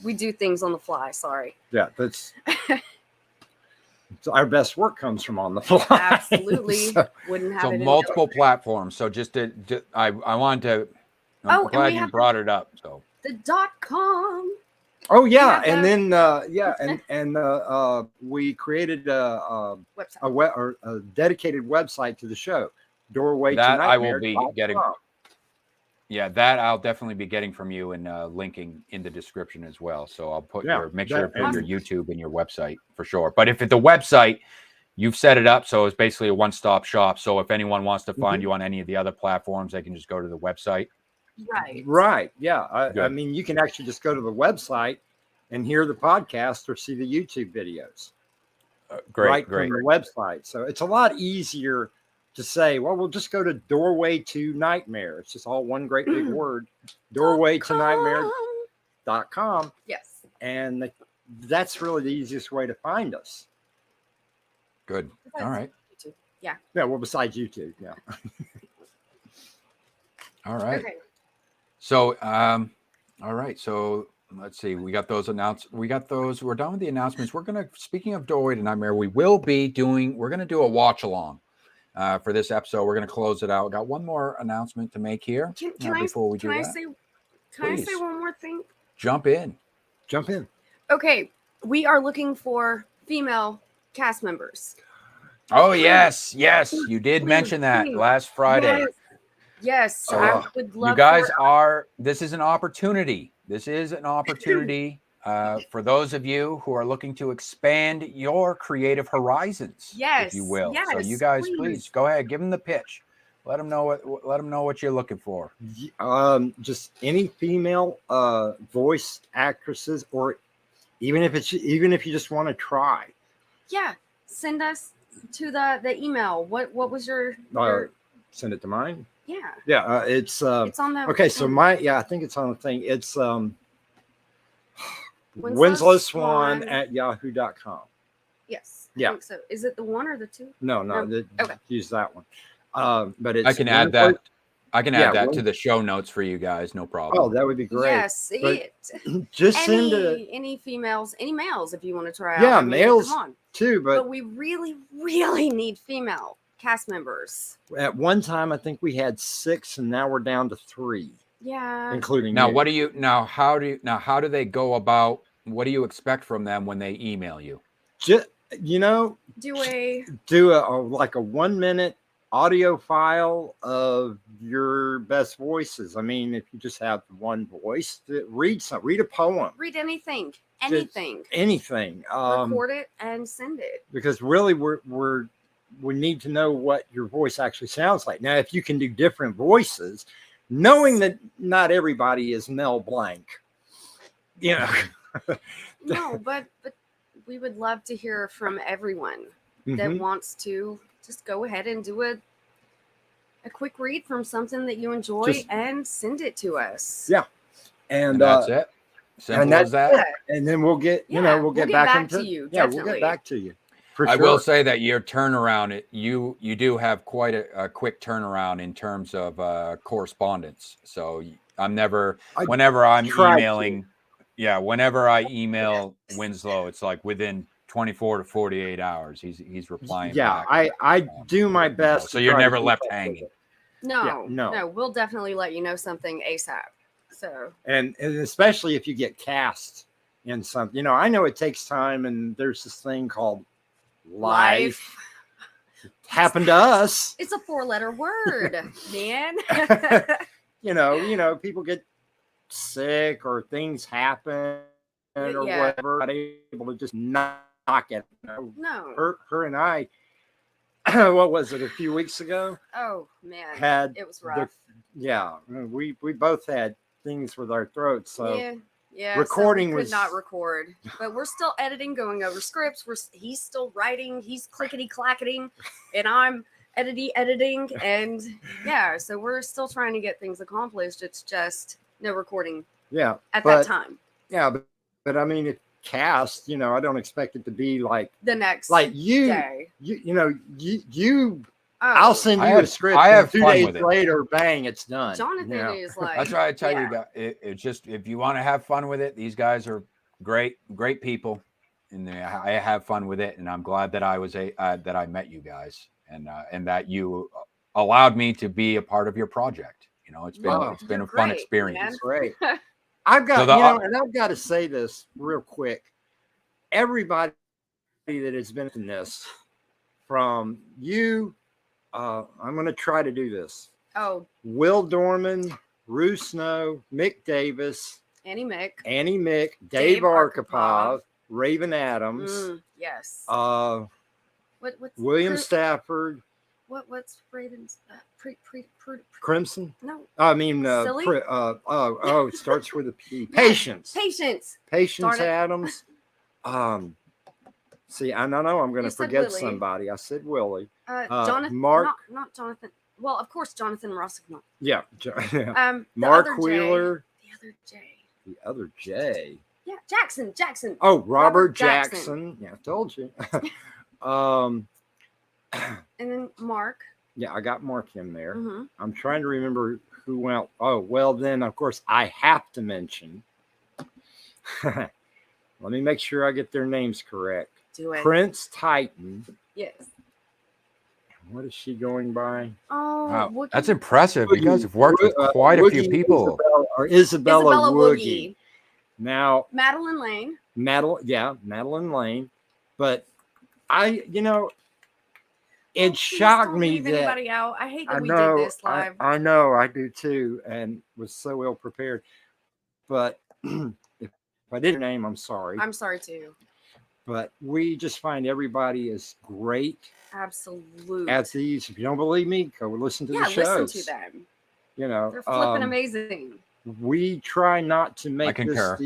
We do things on the fly. Sorry. Yeah, that's so our best work comes from on the fly. Absolutely. Wouldn't have it. So multiple platforms. So I wanted to. I'm glad you brought it up. So the .com. Oh yeah, and then we created a dedicated website to the show. Doorway that to Nightmare. I will be getting. Yeah, that I'll definitely be getting from you and linking in the description as well. So I'll put make sure to put your YouTube and your website for sure. But if it's the website, you've set it up so it's basically a one-stop shop. So if anyone wants to find you on any of the other platforms, they can just go to the website. Right. Yeah. I mean, you can actually just go to the website and hear the podcast or see the YouTube videos. Great. From the website. So it's a lot easier to say, well, we'll just go to Doorway to Nightmare. It's just all one great big word. Doorway to Nightmare.com. Yes. And that's really the easiest way to find us. Good. All right. YouTube. Yeah. Yeah. Well, besides YouTube. Yeah. All right. Okay. So, all right. So let's see. We got those announced. We're done with the announcements. Speaking of Doorway to Nightmare, we're going to do a watch along for this episode. We're going to close it out. Got one more announcement to make here before we do that. Can I say one more thing? Jump in. Okay. We are looking for female cast members. Oh, yes. You did mention that last Friday. Yes, I would love. You guys this is an opportunity. This is an opportunity for those of you who are looking to expand your creative horizons, if you Yes, will. So you yes, guys, please. please go ahead, give them the pitch. Let them know what you're looking for. Just any female voice actresses, or even if you just want to try. Yeah, send us to the email. What was your Send it to mine. yeah? Yeah, it's It's on the okay. So I think it's on the thing. It's Winslow Winslow Swan Swan. at yahoo.com. Yes. I Yeah. think so. Is it the one or the two? No, Okay. use that one. But it's I can add Winslow- that. I can add that Win- to the show notes for you guys. No problem. Oh, that would be great. Yes. Just send it Any females, any males, if you want to try Yeah, out. I mean, males. Come on. too. But But we really, really need female cast members. at one time, I think we had 6, and now we're down to 3, Yeah. including Now, you. how do they go about? What do you expect from them when they email you? Just Do a like a 1-minute audio file of your best voices. I mean, if you just have one voice, read a poem, read anything. anything. Record it and send it. Because really, we need to know what your voice actually sounds like. Now, if you can do different voices, knowing that not everybody is Mel Blanc, you know. No, but we would love to hear from everyone that Mhm. wants to just go ahead and do a quick read from something that you enjoy Just- and send it to us. Yeah. And And that's it. Simple that's as that. Yeah. and then we'll get we'll get back into to you. yeah, Definitely. we'll get back to you. For I sure. will say that your turnaround, you do have quite a quick turnaround in terms of correspondence. So whenever I'm try to. emailing, whenever I email Winslow, it's like within 24 to 48 hours, he's replying. Yeah, back. I do my best. So to you're try to never keep left up with hanging. it. No, no. no, we'll definitely let you know something ASAP. So And especially if you get cast in something, I know it takes time, and there's this thing called life. Happened to us. It's a 4-letter word, man. People get sick or things happen or Yeah. whatever. Not able to just knock it. No. Her and I, what was it, a few weeks ago? Oh man, Had it was rough. we both had things with our throats. So yeah. recording so we was- could not record, but we're still editing, going over scripts. He's still writing. He's clickety clacketing, and I'm editing, and so we're still trying to get things accomplished. It's just no recording yeah, at but- that time. yeah, but I mean, it cast. I don't expect it to be like The next you. day. You. Oh, I'll send you a script. I and have 2 fun days with it. later, bang, it's done. Jonathan is like. That's why I tell you yeah. that it's just, if you want to have fun with it, these guys are great people, and I have fun with it, and I'm glad that that I met you guys, and that you allowed me to be a part of your project. It's been You're a fun great, experience. Great. I've got and I've got to say this real quick. Everybody that has been in this, from you, I'm going to try to do this. Oh, Will Dorman, Rossignol, Mick Davis, Annie Mick. Dave Arkhipov. Arkhipov, Raven Adams, Yes. What's William Stafford, What's Raven's Crimson. No. I mean, Silly? it starts with a P. Patience. Patience Darn it. Adams. See, I know I'm going You to said forget Willie. somebody. I said Willie. Jonathan. Mark. Not Jonathan. Well, of course, Jonathan Rossignol. Yeah. The Mark other J. Wheeler. The other J. The other J. Yeah, Jackson. Oh, Robert Jackson. Jackson. Yeah, I told you. And then Mark. Yeah, I got Mark in there. Mm-hmm. I'm trying to remember who went. Oh, well, then, of course, I have to mention. Let me make sure I get their names correct. Do it. Prince Titan. Yes. What is she going by? Oh, Wow, Woogie. that's impressive. You guys have worked with quite a few Woogie people. Isabella Woogie. Now, Madeline Lane. Madeline Lane. But it Please shocked don't me leave that anybody out. I hate that I we know, did this live. I know, I do too, and was so ill prepared. But if If I did your name, I'm sorry. I'm sorry too. But we just find everybody is great Absolutely. at these. If you don't believe me, go listen to the Yeah, shows. listen to them. You know, They're flipping amazing. we try not to make this concur.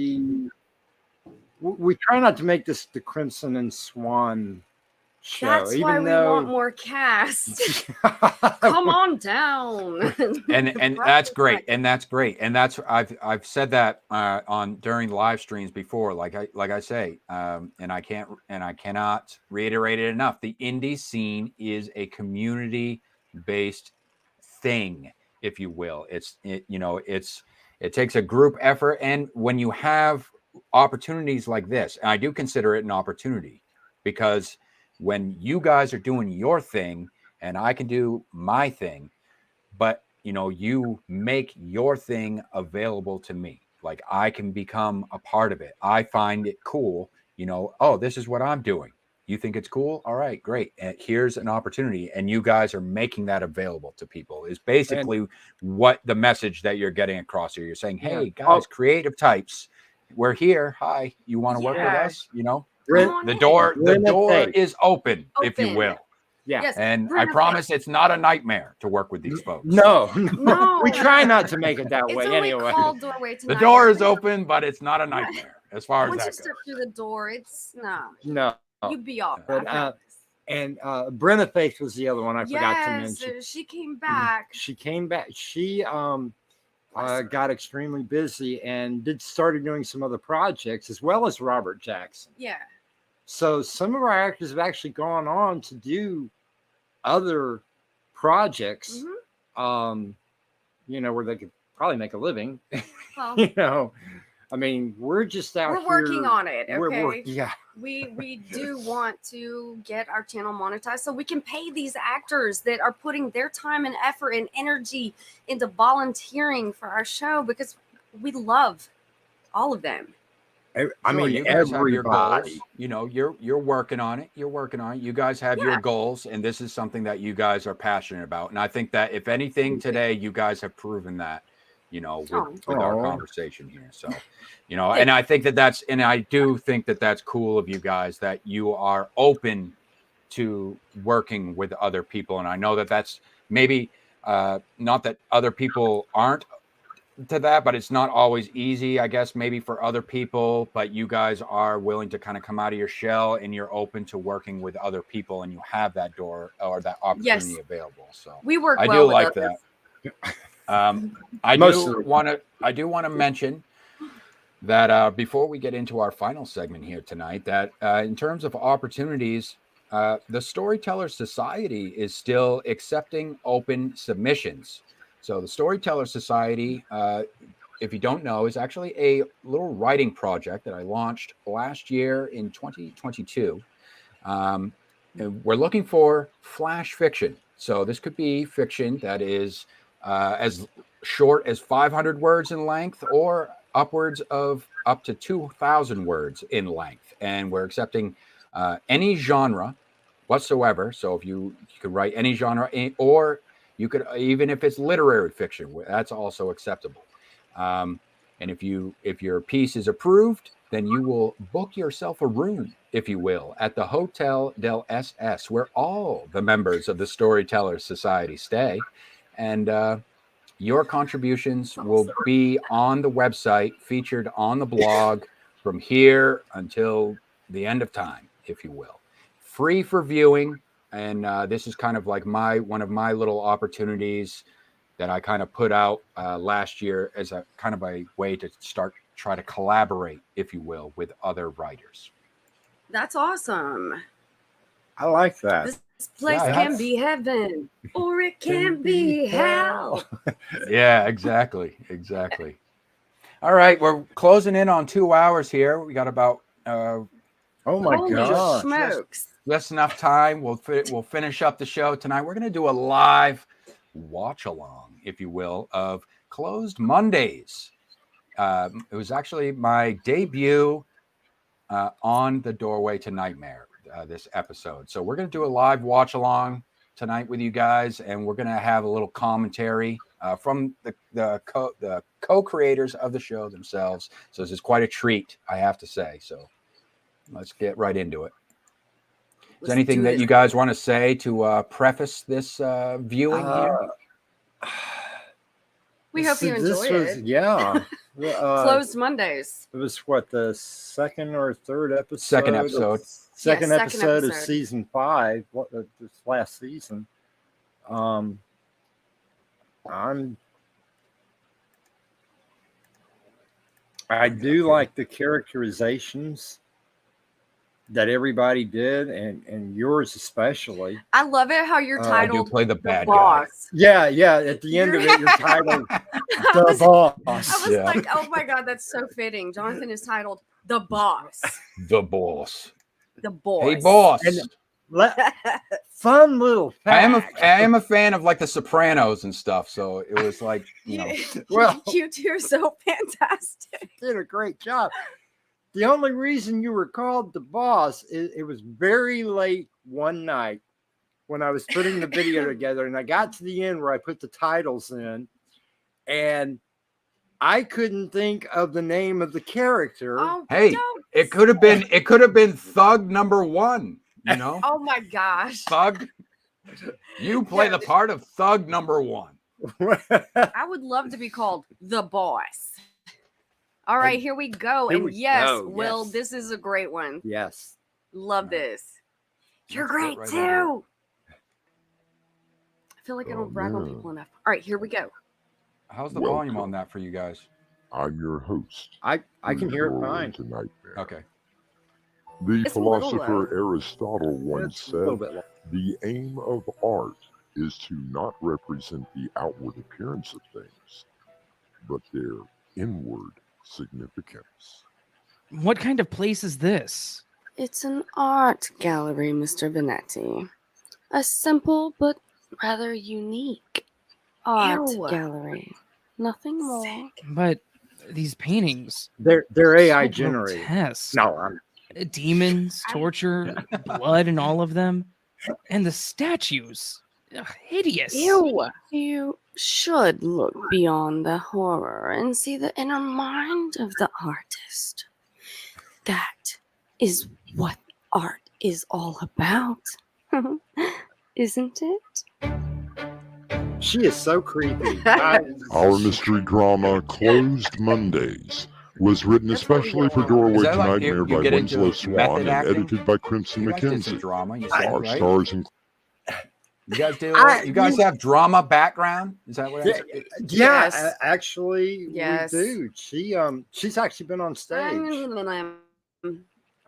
we try not to make this the Crimson and Swan show. That's even why we though want more cast. Come on down. and that's great, and that's I've said that on during live streams before, like I say, and I cannot reiterate it enough. The indie scene is a community based thing, if you will. It takes a group effort, and when you have opportunities like this, and I do consider it an opportunity, because when you guys are doing your thing and I can do my thing, but you make your thing available to me, like I can become a part of it. I find it cool, oh, this is what I'm doing. You think it's cool? All right, great. And here's an opportunity. And you guys are making that available to people is basically what the message that you're getting across here. You're saying, hey, guys, creative types, we're here. Hi, you want to work with us? The door is open, if you will. Yeah. Yes, and I promise it's not a nightmare to work with these folks. No. We try not to make it that way anyway. Called doorway to the door is open, but it's not a nightmare as far as Once that you step through the door, it's no. You'd be off. But, and Brenna Faith was the other one I forgot to mention. She came back. She got extremely busy and started doing some other projects as well as Robert Jackson. Yeah. So some of our actors have actually gone on to do other projects, where they could probably make a living. Well, I mean, we're just out we're here. working on it. Okay. Yeah. We do want to get our channel monetized so we can pay these actors that are putting their time and effort and energy into volunteering for our show, because we love all of them. I mean, you guys have your everybody. goals. You're working on it. You're working on it. You guys have your goals, and this is something that you guys are passionate about. And I think that if anything today, you guys have proven that, with our conversation here. So, and I think I do think that that's cool of you guys, that you are open to working with other people. And I know that that's maybe not that other people aren't to that, but it's not always easy, I guess, maybe for other people, but you guys are willing to kind of come out of your shell, and you're open to working with other people, and you have that door or that opportunity available. So we work. I do like that. I do want to mention that before we get into our final segment here tonight, that in terms of opportunities, the Storyteller Society is still accepting open submissions. So the Storyteller Society, if you don't know, is actually a little writing project that I launched last year in 2022. And we're looking for flash fiction. So this could be fiction that is as short as 500 words in length, or upwards of up to 2,000 words in length. And we're accepting any genre whatsoever. So if you could write any genre, or you could, even if it's literary fiction, that's also acceptable. And if your piece is approved, then you will book yourself a room, if you will, at the Hotel del SS, where all the members of the Storyteller Society stay. And your contributions will be on the website, featured on the blog from here until the end of time, if you will. Free for viewing. And this is kind of like one of my little opportunities that I kind of put out last year as a kind of a way to try to collaborate, if you will, with other writers. That's awesome. I like that. This place can be heaven, or it can be hell. Yeah, exactly. All right, we're closing in on 2 hours here. We got about oh my gosh, smokes. Just enough time. We'll finish up the show tonight. We're going to do a live watch along, if you will, of Closed Mondays. It was actually my debut on The Doorway to Nightmare, this episode. So we're going to do a live watch along tonight with you guys, and we're going to have a little commentary from the co-creators of the show themselves. So this is quite a treat, I have to say. So let's get right into it. Is there anything that you guys want to say to preface this viewing here? We hope you enjoyed it. Yeah. Closed Mondays. It was what, the second or third episode? Second episode. Second episode of season 5. This last season. I do like the characterizations that everybody did, and yours especially. I love it how you're titled. I do play the bad boss. guy. Yeah. At the end of it, you're titled the boss. I was like, oh my god, that's so fitting. Jonathan is titled the boss. The boss. The boss. Hey, boss. Fun little fact. I am a fan of like the Sopranos and stuff, so it was like, well, you two are so fantastic. Did a great job. The only reason you were called the boss is it was very late one night when I was putting the video together, and I got to the end where I put the titles in, and I couldn't think of the name of the character. Oh, hey, it could have been Thug number 1. Oh my gosh. Thug. You play the part of Thug number 1. I would love to be called the boss. All right, here we go. And yes, Will, this is a great one. Yes. Love this. You're great too. I feel like I don't brag on people enough. All right, here we go. How's the volume on that for you guys? I'm your host. I can hear it fine. Okay. The philosopher Aristotle once said, the aim of art is to not represent the outward appearance of things, but their inward significance. What kind of place is this? It's an art gallery, Mr. Benetti. A simple but rather unique art gallery. Nothing more. But these paintings, they're AI generated. No, demons, torture, blood, and all of them, and the statues, hideous. Ew. You should look beyond the horror and see the inner mind of the artist. That is what art is all about, isn't it? She is so creepy. Our mystery drama, Closed Mondays, was written especially for Doorway to Nightmare by Winslow, Swan, and edited by Crimson McKenzie. Our stars include... You guys do? You guys have drama background? Is that what? Yeah, actually, yes. We do. She's actually been on stage.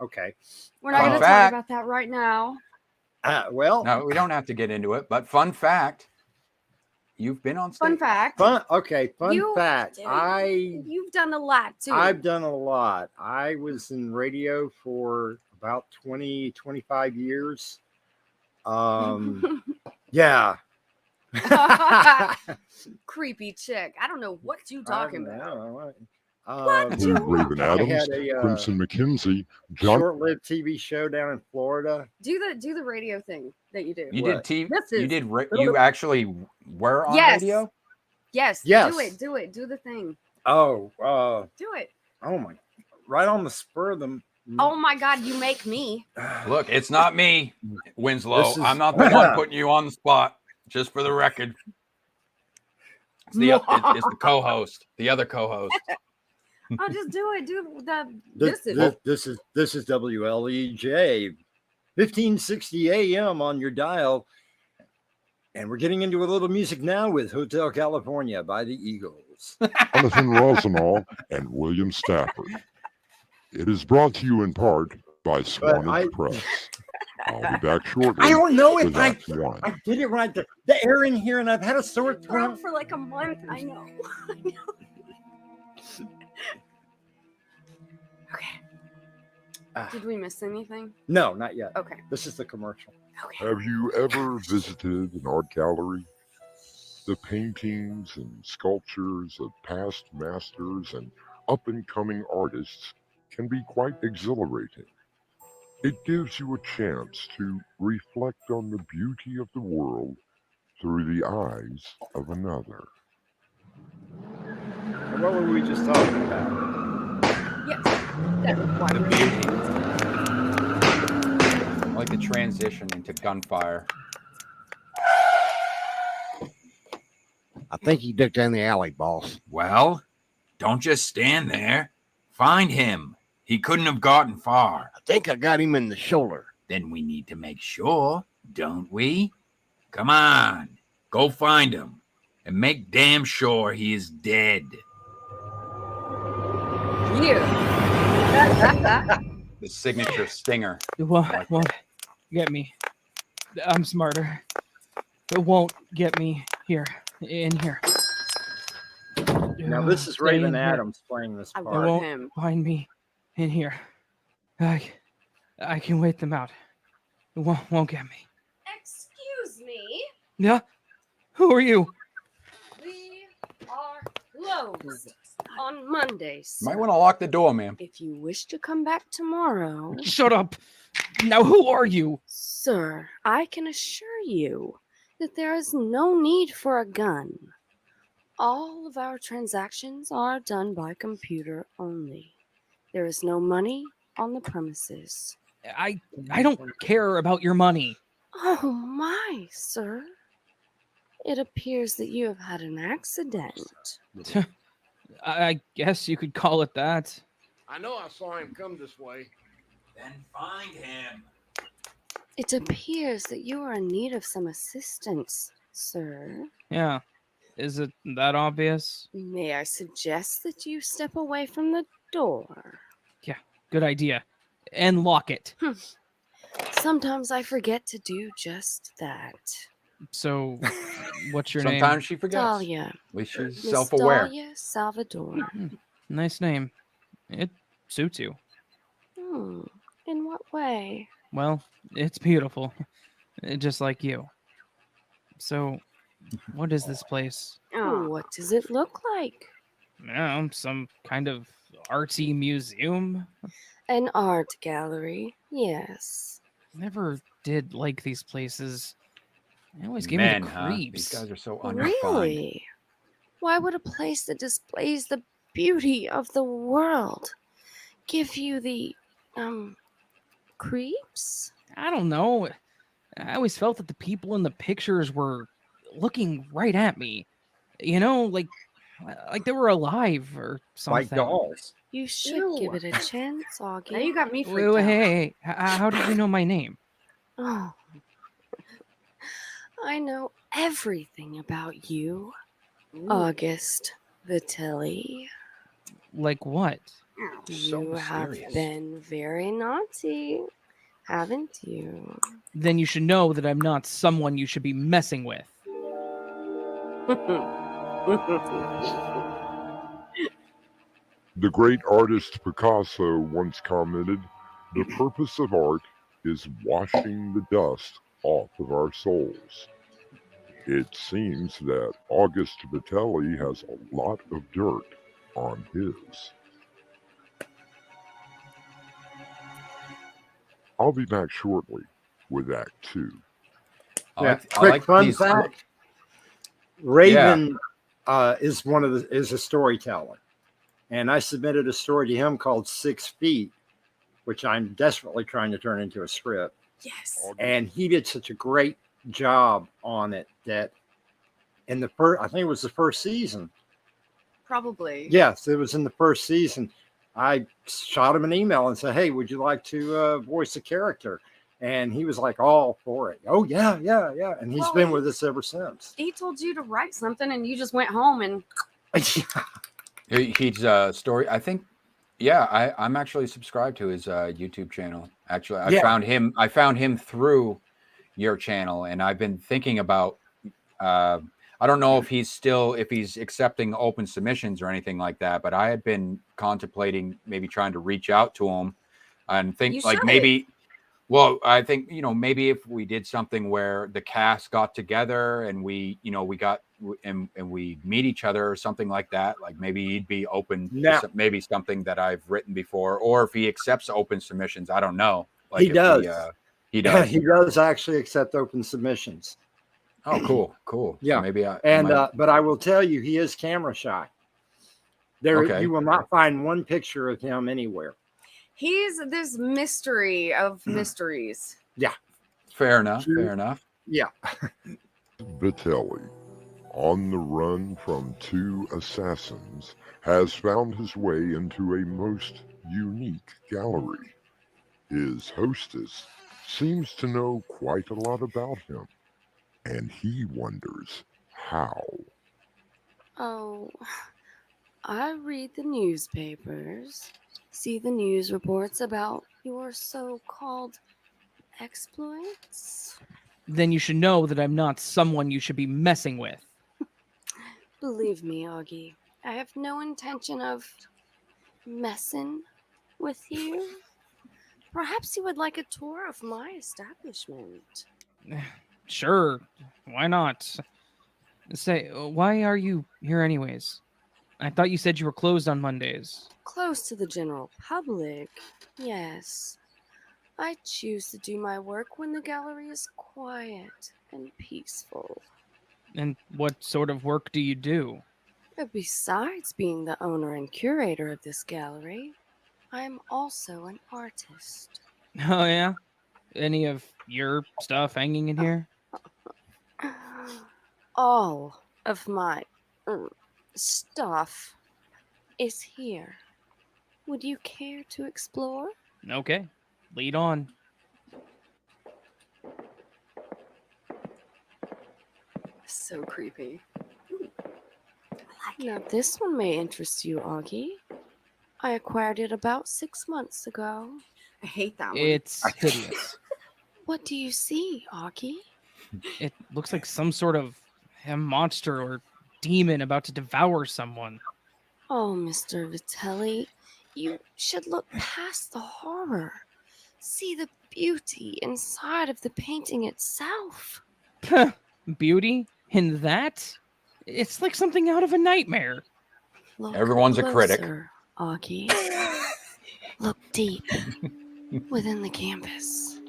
Okay. We're not going to talk about that right now. Well, no, we don't have to get into it. But fun fact, you've been on stage. Fun fact. Fun fact. You've done a lot too. I've done a lot. I was in radio for about 25 years. Yeah. Creepy chick. I don't know what you talking about. Raven Adams, Crimson McKenzie, short-lived TV show down in Florida. Do the radio thing that you do. You did TV. You actually were on radio. Yes. Yes. Do it. Do the thing. Oh. Do it. Oh my! Right on the spur of them. Oh my God! You make me. Look, it's not me, Winslow. I'm not the one putting you on the spot. Just for the record, it's the co-host, the other co-host. I'll just do it. Do the. This is WLEJ, 1560 AM on your dial, and we're getting into a little music now with Hotel California by the Eagles. Jonathan Rossignol and William Stafford. It is brought to you in part by Swan Press. I'll be back shortly. I don't know if I did it right. The air in here, and I've had a sore throat for like a month. I know. Okay. Did we miss anything? No, not yet. Okay. This is the commercial. Okay. Have you ever visited an art gallery? The paintings and sculptures of past masters and up-and-coming artists can be quite exhilarating. It gives you a chance to reflect on the beauty of the world through the eyes of another. what were we just talking about? Yes, that The requires paintings. I like the transition into gunfire. I think he ducked down the alley, boss. Well, don't just stand there. Find him. He couldn't have gotten far. I think I got him in the shoulder. Then we need to make sure, don't we? Come on, go find him and make damn sure he is dead. you. The signature stinger. It won't get me. I'm smarter. It won't get me here. In here. Now this is Stay in Raven here. Adams playing this I It part. love won't him. find me in here. I can wait them out. It won't get me. Excuse me. Yeah? Who are you? We are closed on Mondays. Might want to lock the door, ma'am. If you wish to come back tomorrow, Shut up. Now who are you? sir, I can assure you that there is no need for a gun. All of our transactions are done by computer only. There is no money on the premises. I don't care about your money. Oh my, sir. It appears that you have had an accident. I guess you could call it that. I know I saw him come this way. Then find him. It appears that you are in need of some assistance, sir. Yeah. Is it that obvious? May I suggest that you step away from the door? Good idea. And lock it. Sometimes I forget to do just that. So, what's your Sometimes she forgets. Dahlia. At least she's Miss self-aware. Dahlia Salvador. name? Nice name. It suits you. In what way? Well, it's beautiful. Just like you. So, what is this place? What does it look like? Some kind of artsy museum? An art gallery, yes. Never did like these places. They always give Men, me the huh? creeps. These guys are so unrefined. Really? Why would a place that displays the beauty of the world give you the, creeps? I don't know. I always felt that the people in the pictures were looking right at me. You know, like they were alive or something. Like dolls. You should give it a chance, Augie. Now you got me Wait, freaked out. hey, how did you know my name? Oh. I know everything about you, August Vitelli. Like what? So You have mysterious. been very naughty, haven't you? Then you should know that I'm not someone you should be messing with. The great artist Picasso once commented, "The purpose of art is washing the dust off of our souls." It seems that August Vitelli has a lot of dirt on his. I'll be back shortly with Act 2. I Quick like fun these- fact. Raven is is a storyteller, and I submitted a story to him called 6 Feet, which I'm desperately trying to turn into a script. Yes. And he did such a great job on it that in the first, I think it was the first season. Probably. Yes, it was in the first season. I shot him an email and said, "Hey, would you like to voice a character?" And he was like all for it. Oh yeah. And he's Well, been with us ever since. He told you to write something and you just went home and He's story. I think. Yeah, I'm actually subscribed to his YouTube channel. Actually, I found him through your channel, and I've been thinking about. I don't know if he's accepting open submissions or anything like that, but I had been contemplating maybe trying to reach out to him and think You like should. maybe. Well, I think maybe if we did something where the cast got together and we we meet each other or something like that, like maybe he'd be open to maybe something that I've written before, or if he accepts open submissions, I don't know. Like He does. He does. He does actually accept open submissions. Oh, cool. Yeah. So maybe But I will tell you, he is camera shy. There, Okay. you will not find one picture of him anywhere. He's this mystery of mysteries. Fair enough. Sure. Fair enough. Yeah. Vitelli, on the run from 2 assassins, has found his way into a most unique gallery. His hostess seems to know quite a lot about him, and he wonders how. Oh, I read the newspapers, see the news reports about your so-called exploits. Then you should know that I'm not someone you should be messing with. Believe me, Augie, I have no intention of messing with you. Perhaps you would like a tour of my establishment. Sure, why not? Say, why are you here anyways? I thought you said you were closed on Mondays. Close to the general public, yes. I choose to do my work when the gallery is quiet and peaceful. And what sort of work do you do? Besides being the owner and curator of this gallery, I am also an artist. Oh yeah? Any of your stuff hanging in here? All of my stuff is here. Would you care to explore? Okay, lead on. So creepy. Now, this one may interest you, Augie. I acquired it about 6 months ago. I hate that one. It's hideous. What do you see, Augie? It looks like some sort of a monster or demon about to devour someone. Oh, Mr. Vitelli, you should look past the horror. See the beauty inside of the painting itself. Beauty in that? It's like something out of a nightmare. Look Everyone's a critic. closer, Augie. Look deep within the canvas.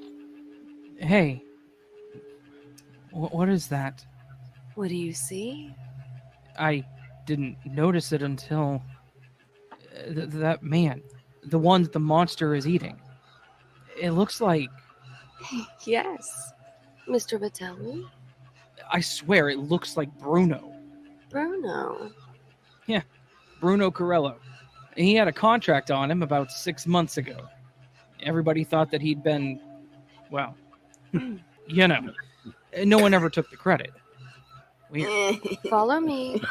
Hey, what is that? What do you see? I didn't notice it until that man, the one that the monster is eating. It looks like, Yes, Mr. Vitelli. I swear, it looks like Bruno. Bruno. Bruno Corello. He had a contract on him about 6 months ago. Everybody thought that he'd been, well, you know, no one ever took the credit. Weird. Follow me.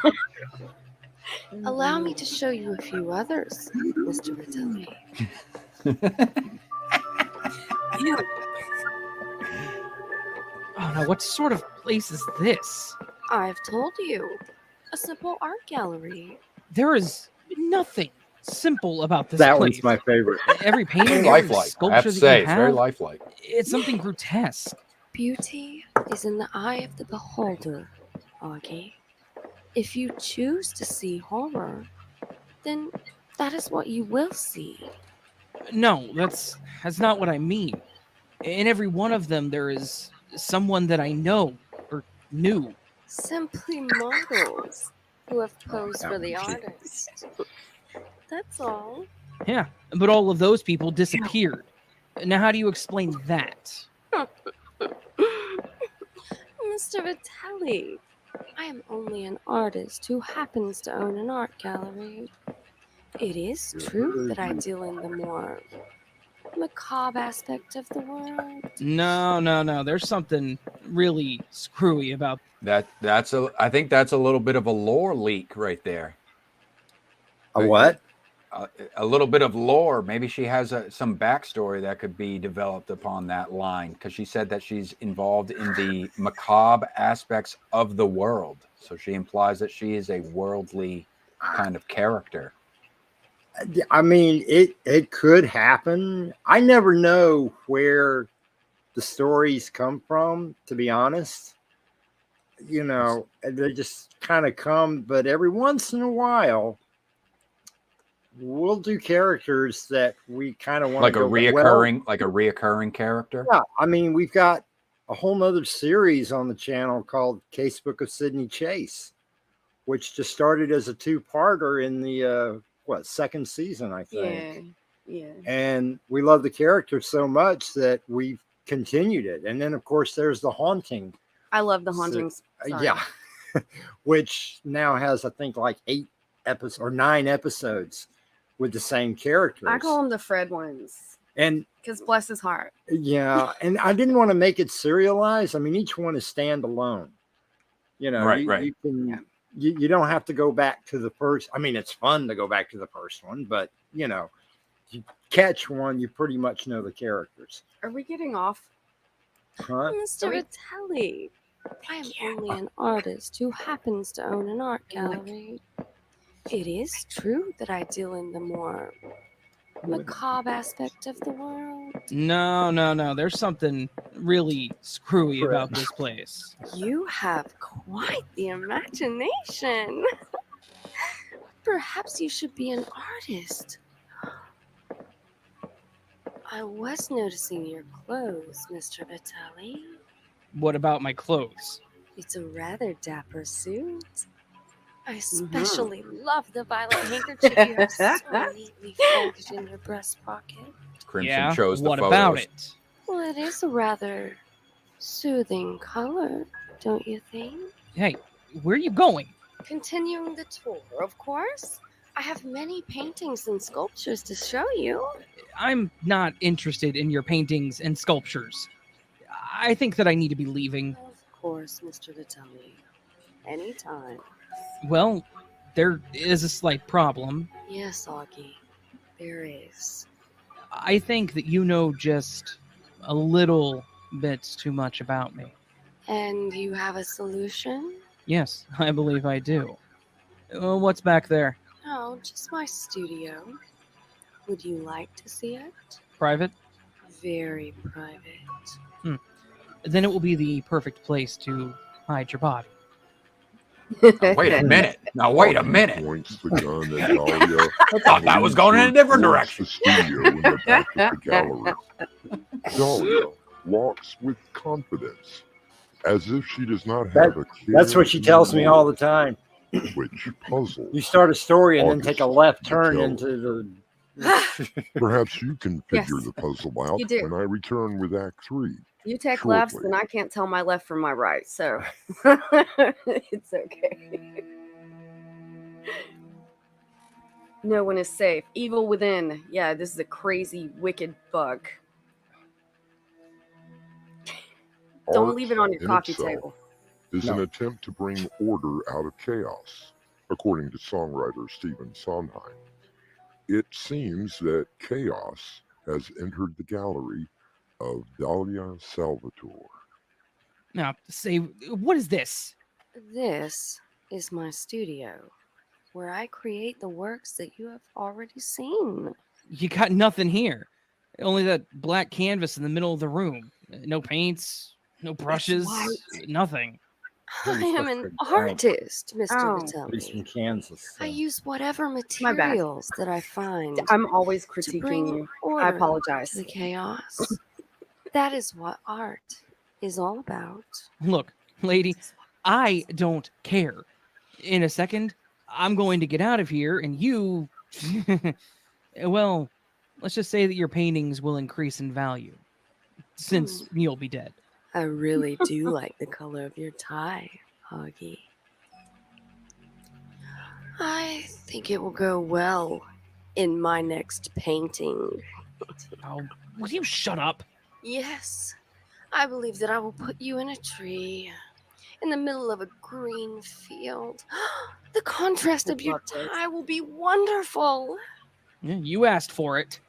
Allow me to show you a few others, Mr. Vitelli. Oh, now what sort of place is this? I've told you. A simple art gallery. There is nothing simple about this That place. one's my favorite. Every painting, Very every lifelike. I have sculpture to that say, you it's very have, lifelike. it's something grotesque. Beauty is in the eye of the beholder, Augie. If you choose to see horror, then that is what you will see. No, that's not what I mean. In every one of them, there is someone that I know or knew. Simply models who have posed that for the one too. artist. That's all. Yeah, but all of those people disappeared. Now, how do you explain that? Mr. Vitelli, I am only an artist who happens to own an art gallery. It is true that I deal in the more macabre aspect of the world. No. There's something really screwy about. I think that's a little bit of a lore leak right there. A what? A little bit of lore. Maybe she has some backstory that could be developed upon that line, because she said that she's involved in the macabre aspects of the world. So she implies that she is a worldly kind of character. I mean, it could happen. I never know where the stories come from, to be honest. You know, they just kind of come, but every once in a while, we'll do characters that we kind of want Like to a reoccurring character. Yeah, I mean, we've got a whole nother series on the channel called Casebook of Sydney Chase, which just started as a two-parter in the second season, I think. Yeah. And we love the character so much that we've continued it. And then, of course, there's the Haunting. I love the Hauntings. Sorry. Yeah, which now has, I think, like 8 episodes or 9 episodes with the same characters. I call them the Fred ones. And because bless his heart. yeah, and I didn't want to make it serialized. I mean, each one is standalone. You know, Right. You can, you don't have to go back to the first. I mean, it's fun to go back to the first one, but you know, you catch one, you pretty much know the characters. Are we getting off? Huh? Mr. Vitelli, I am only an artist who happens to own an art gallery. It is true that I deal in the more macabre aspect of the world. No. There's something really screwy about this place. You have quite the imagination. Perhaps you should be an artist. I was noticing your clothes, Mr. Vitelli. What about my clothes? It's a rather dapper suit. I especially love the violet handkerchief you have so neatly folded in your breast pocket. Crimson chose the what photos. about it? Well, it is a rather soothing color, don't you think? Hey, where are you going? Continuing the tour, of course. I have many paintings and sculptures to show you. I'm not interested in your paintings and sculptures. I think that I need to be leaving. Of course, Mr. Vitelli. Anytime. Well, there is a slight problem. Yes, Augie, there is. I think that you know just a little bit too much about me. And you have a solution? Yes, I believe I do. What's back there? Oh, just my studio. Would you like to see it? Private? Very private. Then it will be the perfect place to hide your body. Now, wait a minute. Points the gun at Dahlia. I thought that was going in a different towards direction. The studio in the back of the gallery. Dahlia walks with confidence, as if she does not have a care. That's what she tells me all the time. Which puzzles. You start a story and then August take a left turn Vitelli. into the. Perhaps you can figure Yes, the puzzle out you do. when I return with Act 3. You take Shortly. lefts, and I can't tell my left from my right, so it's okay. No one is safe. Evil within. Yeah, this is a crazy, wicked bug. Don't Art leave it on your in coffee itself table. is No. an attempt to bring order out of chaos, according to songwriter Stephen Sondheim. It seems that chaos has entered the gallery of Dahlia Salvatore. Now, say, what is this? This is my studio, where I create the works that you have already seen. You got nothing here. Only that black canvas in the middle of the room. No paints, no brushes, nothing. I am an Right. artist, Mr. Oh. He's from Vitelli. Kansas. I so. use whatever bad. materials that I find I'm always to critiquing bring you. order I apologize. to the chaos. That is what art is all about. Look, lady, I don't care. In a second, I'm going to get out of here, and you. Well, let's just say that your paintings will increase in value, since you'll be dead. I really do like the color of your tie, Augie. I think it will go well in my next painting. Oh, will you shut up? Yes, I believe that I will put you in a tree in the middle of a green field. The contrast of your tie will be wonderful. Yeah, you asked for it.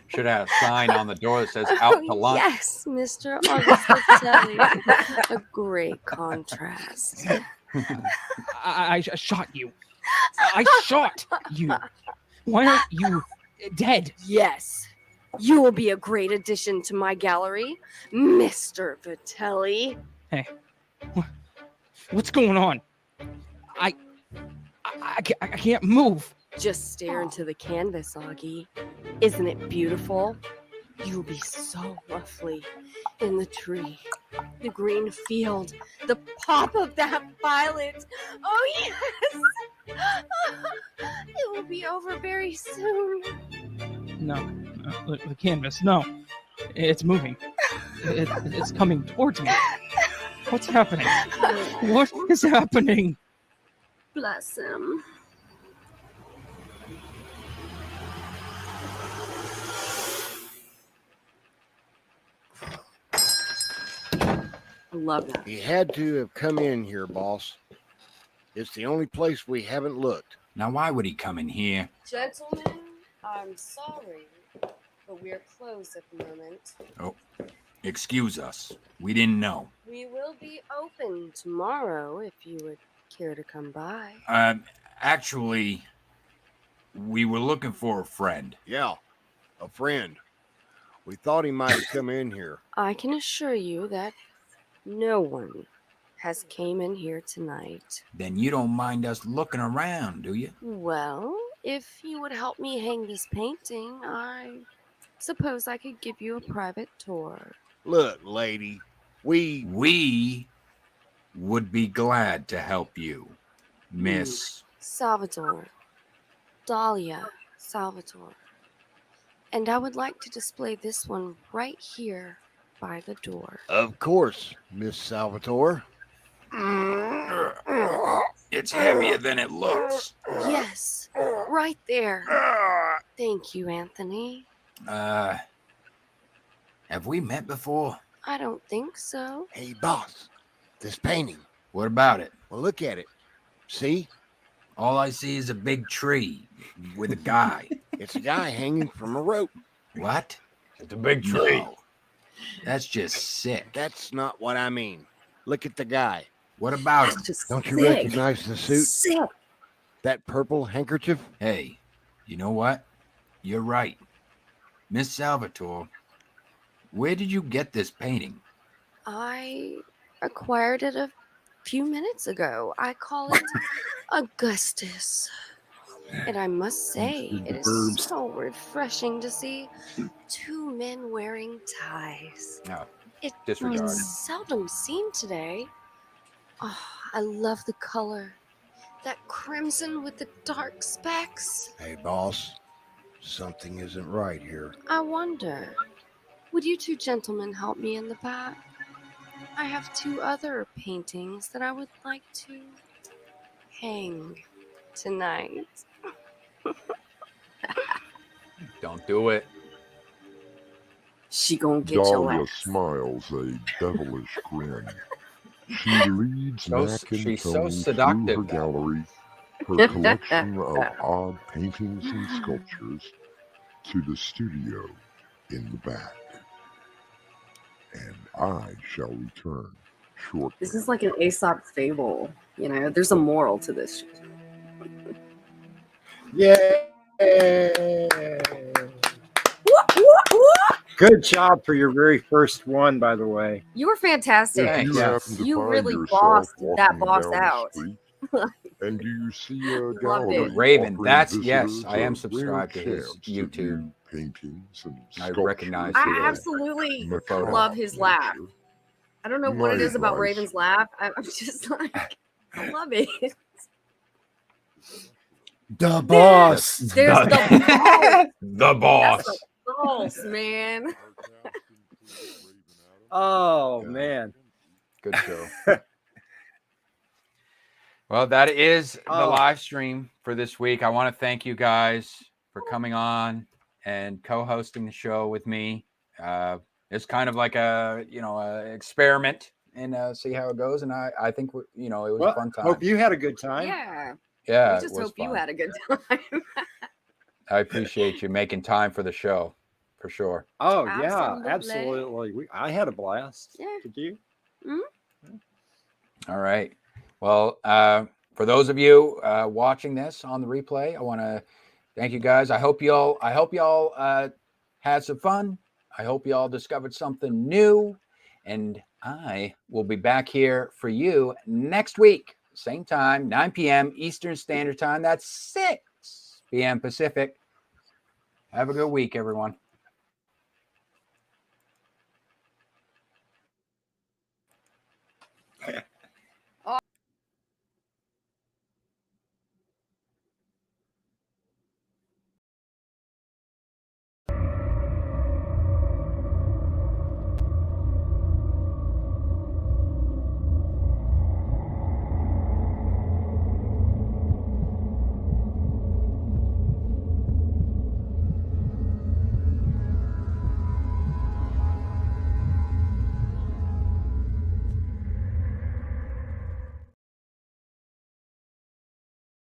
Should have a sign on the door that says "Out to lunch." Yes, Mr. August Vitelli. A great contrast. I shot you. I shot you. Why aren't you dead? Yes, you will be a great addition to my gallery, Mr. Vitelli. Hey, what's going on? I can't move. Just stare into the canvas, Augie. Isn't it beautiful? You'll be so lovely In the tree, the green field, the pop of that violet. Oh, yes! It will be over very soon. No, the canvas. No, it's moving. It's coming towards me. What's happening? What is happening? Bless him. I love that. He had to have come in here, boss. It's the only place we haven't looked. Now, why would he come in here? Gentlemen, I'm sorry, but we're closed at the moment. Oh, excuse us. We didn't know. We will be open tomorrow if you would care to come by. Actually, we were looking for a friend. Yeah, a friend. We thought he might have come in here. I can assure you that no one has came in here tonight. Then you don't mind us looking around, do you? Well, if you would help me hang this painting, I suppose I could give you a private tour. Look, lady, We would be glad to help you, Miss. Salvador. Dahlia Salvador. And I would like to display this one right here by the door. Of course, Miss Salvatore. It's heavier than it looks. Yes, right there. Thank you, Anthony. Have we met before? I don't think so. Hey, boss, this painting. What about it? Well, look at it. See? All I see is a big tree with a guy. It's a guy hanging from a rope. What? It's a big tree. No. That's just sick. That's not what I mean. Look at the guy. What about it? That's just Don't you sick. recognize the suit? Sick. That purple handkerchief? Hey, you know what? You're right. Miss Salvatore, where did you get this painting? I acquired it a few minutes ago. I call it Augustus. And I must say, it is so refreshing to see two men wearing ties. No, It disregard. is seldom seen today. Oh, I love the color. That crimson with the dark specks. Hey, boss, something isn't right here. I wonder, would you two gentlemen help me in the back? I have two other paintings that I would like to hang tonight. Don't do it. She gonna get your Dahlia ass. smiles a devilish grin. She leads So- Mac and she's so Tony seductive, through her that gallery, her collection of odd paintings and sculptures, to the studio in the back. And I shall return shortly. This is like an Aesop fable. You know, there's a moral to this. Yay! Good job for your very first one, by the way. You were fantastic. If you Yeah. happen to You find really yourself bossed that walking boss down the out. street, and do you see a Loved gallery it. Raven, offering that's- visitors yes, I am a subscribed to rare his chance to YouTube. view paintings and I sculptures recognize I it. absolutely macabre love his laugh. nature, I don't know what it is about Nice. Raven's laugh. I'm just like, I love it. The boss. There's the The boss. That's the balls, man. Oh, man. Good show. Well, that is the Oh. live stream for this week. I want to thank you guys for coming on and co-hosting the show with me. It's kind of like a experiment and see how it goes. And I think it was Well, a fun time. hope you had a good time. Yeah. Yeah, I it just was hope you fun. had a good time. I appreciate you making time for the show, for sure. Oh, yeah, Absolutely. absolutely. I had a blast. Yeah. Did you? All right. Well, for those of you watching this on the replay, I want to thank you guys. I hope y'all had some fun. I hope y'all discovered something new, and I will be back here for you next week, same time, 9 p.m. Eastern Standard Time. That's 6 p.m. Pacific. Have a good week, everyone.